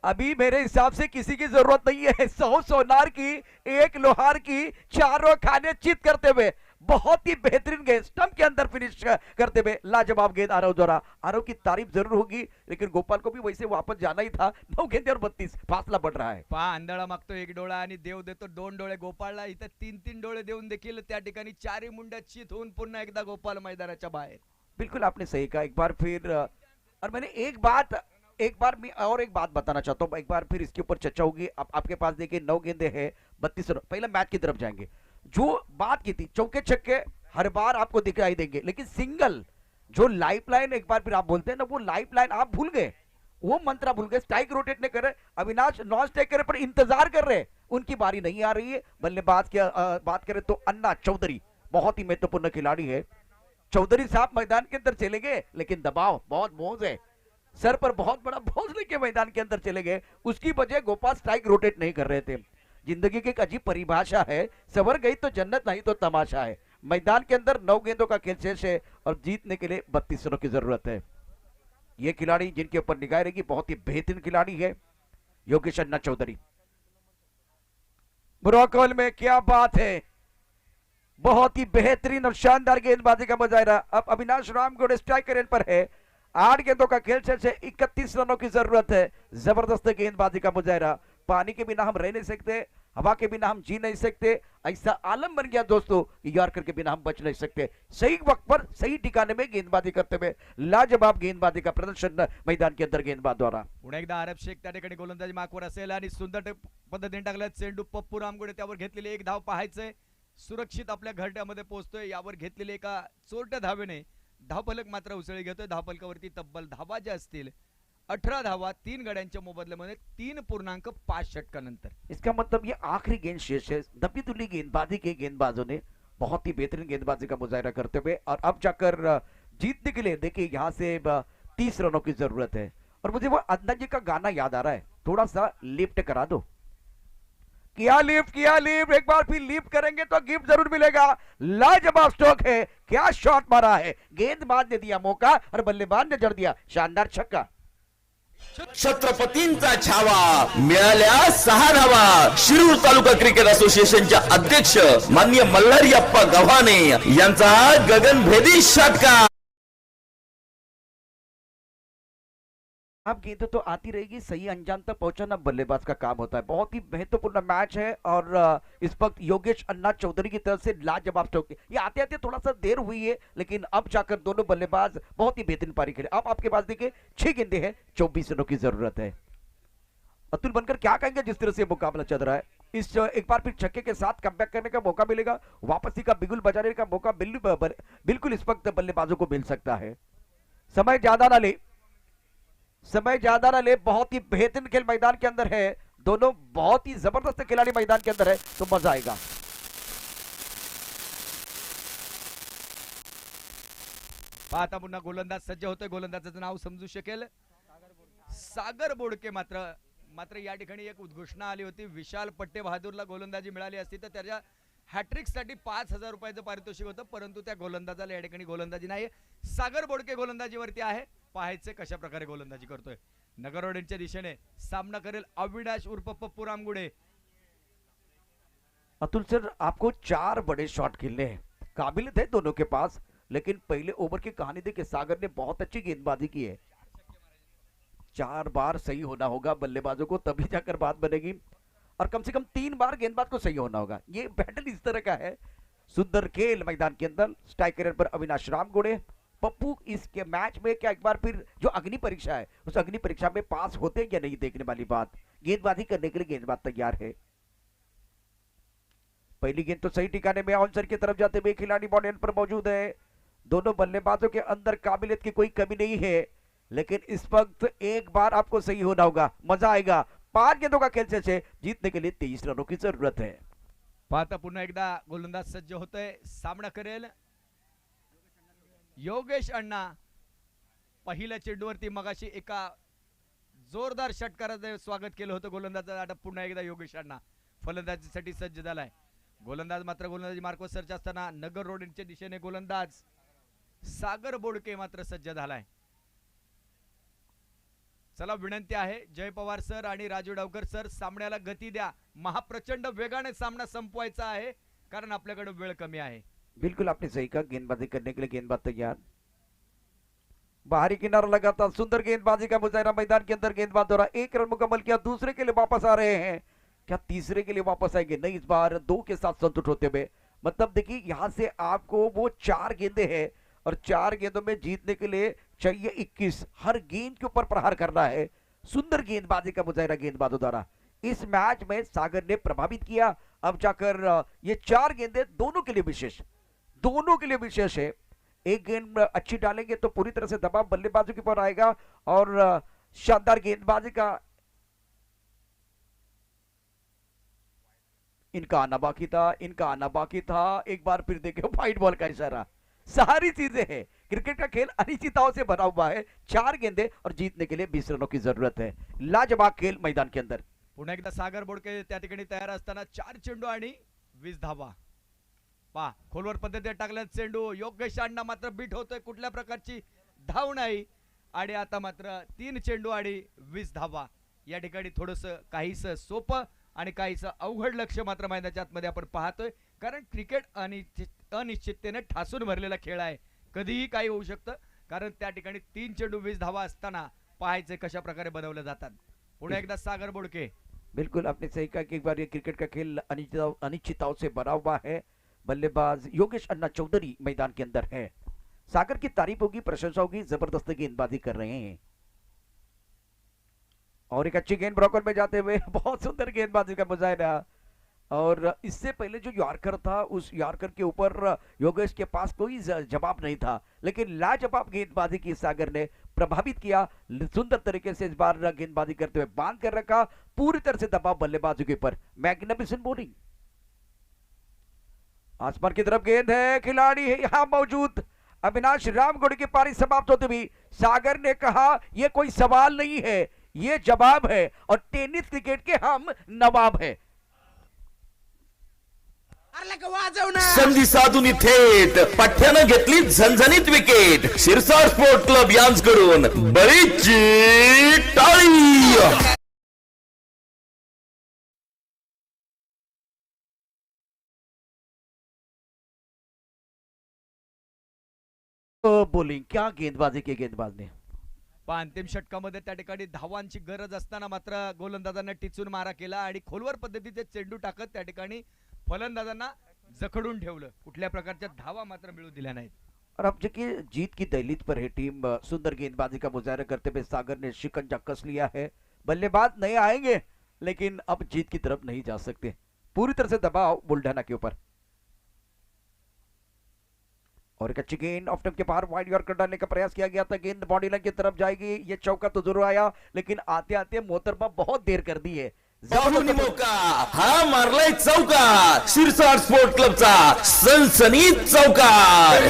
अभी मेरे हिसाब से किसी की जरूरत नहीं है. 100 सोनार की, 1 लोहार की, चारों खाने चित करते हुए बहुत ही बेहतरीन गेंद स्टंप के अंदर फिनिश करते हुए लाजवाब गेंद आरव द्वारा. आरव की तारीफ जरूर होगी, लेकिन गोपाल को भी वैसे वापस जाना ही था. 9 गेंदे और 32, फासला बढ़ रहा है. पहा आंधळा मागतो 1 डोळा आणि देव देतो 2 डोळे गोपाळला. इथं 3-3 डोळे देऊन देखील त्या ठिकाणी 4 मुंड्या चित होऊन पुन्हा एकदा गोपाल मैदानाच्या बाहेर. बिल्कुल आपने सही कहा. एक बार फिर और मैंने एक बात बताना चाहता हूँ. एक बार फिर इसके ऊपर चर्चा होगी. आपके पास देखिए 9 गेंदे हैं, 32 रन. पहले मैच की तरफ जाएंगे. जो बात की थी चौके छक्के हर बार आपको दिखाई देंगे, लेकिन सिंगल जो लाइफलाइन एक बार फिर आप बोलते हैं ना, वो लाइफलाइन आप भूल गए, वो मंत्र भूल गए. स्ट्राइक रोटेट नहीं कर रहे. अविनाश नॉन स्ट्राइक करे पर इंतजार कर रहे, उनकी बारी नहीं आ रही है. बल्लेबाज की बात करें तो अन्ना चौधरी बहुत ही महत्वपूर्ण खिलाड़ी है. चौधरी साहब मैदान के अंदर चले गए, लेकिन दबाव बहुत मौज है, सर पर बहुत बड़ा बोझ लेके मैदान के अंदर चले गए. उसकी वजह गोपाल स्ट्राइक रोटेट नहीं कर रहे थे. जिंदगी की एक अजीब परिभाषा है, सवर गई तो जन्नत, नहीं तो तमाशा है. मैदान के अंदर 9 गेंदों का खेल शेष है और जीतने के लिए 32 रनों की जरूरत है. ये खिलाड़ी जिनके ऊपर निगाह रहेगी, बहुत ही बेहतरीन खिलाड़ी है योगेश अन्ना चौधरी. ब्रोकॉल में क्या बात है, बहुत ही बेहतरीन और शानदार गेंदबाजी का मुजाहरा. अब अविनाश रामगौड़ स्ट्राइकर पर है. 8 गेंदों का खेल शेष है, 31 रनों की जरूरत है. जबरदस्त गेंदबाजी का मुजाहरा. पानी के बिना हम रह नहीं सकते, हवा के बिना हम जी नहीं सकते. ऐसा आलम बन गया दोस्तों, यॉर्कर के बिना हम बच नहीं सकते. सही वक्त पर सही ठिकाने में गेंदबाजी करते हुए लाजवाब गेंदबाजी का प्रदर्शन मैदान के अंदर गेंदबाज द्वारा. पुन्हा एकदा अरब शेख त्या ठिकाणी गोलंदाजी मार्कवर असेल आणि सुंदर पद्धतीने टाकलं चेंडू. पप्पू रामगुडे त्यावर घेतलेली 1 धाव पाहायचंय. सुरक्षित आपल्या घरट्यामध्ये पोहोचतोय. यावर घेतलेले एका चोरट्या धावेने धावफलक मात्र उसळी घेतोय. धावफलकावरती तब्बल धावा ज्या असतील 18 धावा 3 गड्यांच्या मोबदल्यामध्ये 3.5 षटकानंतर. इसका मतलब ये आखिरी गेंद शेष है. दबी-तुली गेंदबाजी के गेंदबाजों ने बहुत ही बेहतरीन गेंदबाजी का मुजाहरा करते हुए और अब जाकर जीतने के लिए देखिए यहाँ से 30 रनों की जरूरत है. और मुझे वो अंदाजी का गाना याद आ रहा है, थोड़ा सा लिफ्ट करा दो. किया लिफ्ट, एक बार फिर लिफ्ट करेंगे तो गिफ्ट जरूर मिलेगा. लाजवाब स्ट्रोक है, क्या शॉट मारा है. गेंदबाज ने दिया मौका और बल्लेबाज ने जड़ दिया शानदार छक्का. छत्रपतींचा छावा, मिळाल्या 6 धावा. शिरूर तालुका क्रिकेट असोसिएशनच्या अध्यक्ष माननीय मल्हारी अप्पा गव्हाणे यांचा गगनभेदी षटकार. अब गेंद तो आती रहेगी, सही अंजाम तक पहुंचाना बल्लेबाज का काम होता है. बहुत ही महत्वपूर्ण मैच है और इस वक्त योगेश अन्ना चौधरी की तरफ से लाजवाब स्ट्रोक. ये आते आते थोड़ा सा देर हुई है, लेकिन अब जाकर दोनों बल्लेबाज बहुत ही बेहतरीन पारी खेले. अब आपके पास देखिए 6 गेंदे हैं, 24 रनों की जरूरत है. अतुल बनकर क्या कहेंगे जिस तरह से मुकाबला चल रहा है. इस एक बार फिर छक्के के साथ कमबैक करने का मौका मिलेगा, वापसी का बिगुल बजाने का मौका बिल्कुल इस वक्त बल्लेबाजों को मिल सकता है. समय ज्यादा ना ले, बहुत ही बेहतरीन खेल मैदान के अंदर है. दोनों बहुत ही जबरदस्त खिलाड़ी मैदान के अंदर है, तो मजा आएगा. पाहता पुन्हा गोलंदाज सज्ज होतोय. गोलंदाजाचं नाव समजू शकेल, सागर बोडके. मात्र या ठिकाणी एक उद्घोषणा आली होती. विशाल पट्टे बहादूरला गोलंदाजी मिळाली असती तर त्याच्या हॅट्रिक साठी 5,000 रुपयाचं पारितोषिक होतं, परंतु त्या गोलंदाजाला या ठिकाणी गोलंदाजी नाही. सागर बोडके गोलंदाजीवरती आहे. पाहायचे कशा प्रकारे गोलंदाजी करतोय. नगरवाड्यांच्या दिशेने सामना करेल अविनाश उर्फ पप्पू रामगुडे. अतुल सर, आपको 4 बड़े शॉट खेलने हैं, काबिलियत है दोनों के पास, लेकिन पहले ओवर की कहानी देखिए, सागर ने बहुत अच्छी गेंदबाजी की है. 4 बार सही होना होगा बल्लेबाजों को, तभी जाकर बात बनेगी. और कम से कम 3 बार गेंदबाज को सही होना होगा. ये बैटल इस तरह का है. सुंदर खेल मैदान के अंदर. स्ट्राइकर पर अविनाश रामगुडे. पप्पू इसके मैच में क्या एक बार फिर जो अग्नि परीक्षा है, उस अग्नि परीक्षा में पास होते हैं या नहीं देखने वाली बात. गेंदबाजी करने के लिए गेंदबाज तैयार है. पहली गेंद तो सही ठिकाने में आंसर की तरफ जाते हुए खिलाड़ी बॉडी पर मौजूद है. दोनों बल्लेबाजों के अंदर काबिलियत की कोई कमी नहीं है. लेकिन इस वक्त एक बार आपको सही होना होगा, मजा आएगा। 5 गेंदों का खेल से जीतने के लिए 23 रनों की जरूरत है। पाहता पुन्हा एकदा गोलंदाज सज्ज होतोय, सामना करेल योगेश अण्णा। पहिल्या चेंडूवरती मगाशी एका जोरदार षटकाराचं स्वागत केलं होतं गोलंदाजाचं. आता पुन्हा एकदा योगेश अण्णा फलंदाजीसाठी सज्ज झालाय. गोलंदाज मात्र गोलंदाजी मार्कवर सर्च असताना नगर रोडच्या दिशेने गोलंदाज सागर बोडके मात्र सज्ज झालाय. चला विनंती आहे जय पवार सर आणि राजू डावकर सर, सामन्याला गती द्या. महाप्रचंड वेगाने सामना संपवायचा आहे कारण आपल्याकडे वेळ कमी आहे. बिल्कुल आपने सही कहा, गेंदबाजी करने के लिए गेंदबाज तैयार। बाहरी किनारा लगातार सुंदर गेंदबाजी का मुजाहरा मैदान के अंदर। गेंदबाज द्वारा 1 रन मुकम्मल किया, दूसरे के लिए वापस आ रहे हैं। क्या तीसरे के लिए वापस आएंगे? नहीं, इस बार 2 के साथ संतुष्ट होते हुए। मतलब देखिए यहां से आपको वो 4 गेंदे हैं और 4 गेंदों में जीतने के लिए चाहिए 21। हर गेंद के ऊपर प्रहार करना है। सुंदर गेंदबाजी का मुजाहरा गेंदबाजों द्वारा इस मैच में सागर ने प्रभावित किया। अब जाकर ये 4 गेंदे दोनों के लिए विशेष, दोनों के लिए विशेष है। एक गेंद अच्छी डालेंगे तो पूरी तरह से दबाव बल्लेबाजों के ऊपर आएगा और शानदार गेंदबाजी का इनका आना बाकी था, इनका आना बाकी था। एक बार फिर देखे व्हाइट बॉल का इशारा। सारी चीजें हैं, क्रिकेट का खेल अनिश्चितताओं से भरा हुआ है। 4 गेंदे और जीतने के लिए 20 रनों की जरूरत है। लाजवाब खेल मैदान के अंदर। पुन्हा एकदा सागर बोडके त्या ठिकाणी तयार असताना 4 चेंडू आणि 20 धावा. पा खोलवर पद्धतीने टाकला चेंडू. योगेश अण्णा मात्र बीट होतोय, कुठल्या प्रकारची धाव नाही. आणि आता मात्र 3 चेंडू आणि 20 धावा. या ठिकाणी थोडस काहीस सोपं आणि काहीस अवघड लक्ष मात्र मैदानाच्या आतमध्ये आपण पाहतोय कारण क्रिकेट अनिश्चिततेने ठासून भरलेला खेळ आहे. कधीही काही होऊ शकतं कारण त्या ठिकाणी 3 चेंडू 20 धावा असताना पाहायचे कशा प्रकारे बनवले जातात. पुन्हा एकदा सागर बोडके. बिल्कुल आपने सही कहा कि एक बार ये क्रिकेट का खेल अनिश्चितताओं से भरा हुआ है। बल्लेबाज योगेश अन्ना चौधरी मैदान के अंदर है। सागर की तारीफ होगी, प्रशंसा होगी, जबरदस्त गेंदबाजी कर रहे हैं और एक अच्छी गेंद ब्रॉकर में जाते हुए बहुत सुंदर गेंदबाजी का मुजाहरा। और इससे पहले जो यॉर्कर था उस यॉर्कर के ऊपर योगेश के पास कोई जवाब नहीं था, लेकिन लाजवाब गेंदबाजी की सागर ने प्रभावित किया। सुंदर तरीके से इस बार गेंदबाजी करते हुए बांध कर रखा, पूरी तरह से दबाव बल्लेबाजों के ऊपर। Magnificent bowling. आसमान की तरफ गेंद है, खिलाड़ी है यहां मौजूद। अविनाश रामगढ़ की पारी समाप्त होती हुई सागर ने कहा यह कोई सवाल नहीं है, ये जवाब है और टेनिस क्रिकेट के हम नवाब है। संधी साधून थेट पठ्यानं घेतली झणझणीत विकेट. शिरसाट स्पोर्ट क्लब यांच्याकडून बरीचशी टाळी. बॉलिंग, क्या गेंदबाजी की गेंदबाज ने। अंतिम षटकामध्ये त्या ठिकाणी धावांची गरज असताना मात्र गोलंदाजांना टिचून मारा केला आणि खोलवर पद्धतीचे चेंडू टाकत त्या ठिकाणी फलंदाजांना जखडून ठेवलं. कुठल्या प्रकारच्या धावा मात्र मिळू दिल्या नाहीत. और अब देखिए जीत की दहलीज पर है टीम। सुंदर गेंदबाजी का मुजाहरा करते हुए सागर ने शिकंजा कस लिया है। बल्लेबाज नए आएंगे लेकिन अब जीत की तरफ नहीं जा सकते। पूरी तरह से दबाव बुल्ढाना के ऊपर। और एक अच्छी गेंद ऑफ स्टंप के बाहर वाइड यॉर्कर डालने का प्रयास किया गया था। गेंद बॉडी लाइन की तरफ जाएगी। ये चौका तो जरूर आया लेकिन आते आते मोहतरमा बहुत देर कर दी है। मौका हा मारलाय चौकार. शिरसाट स्पोर्ट क्लबचा सनसनीत चौकार.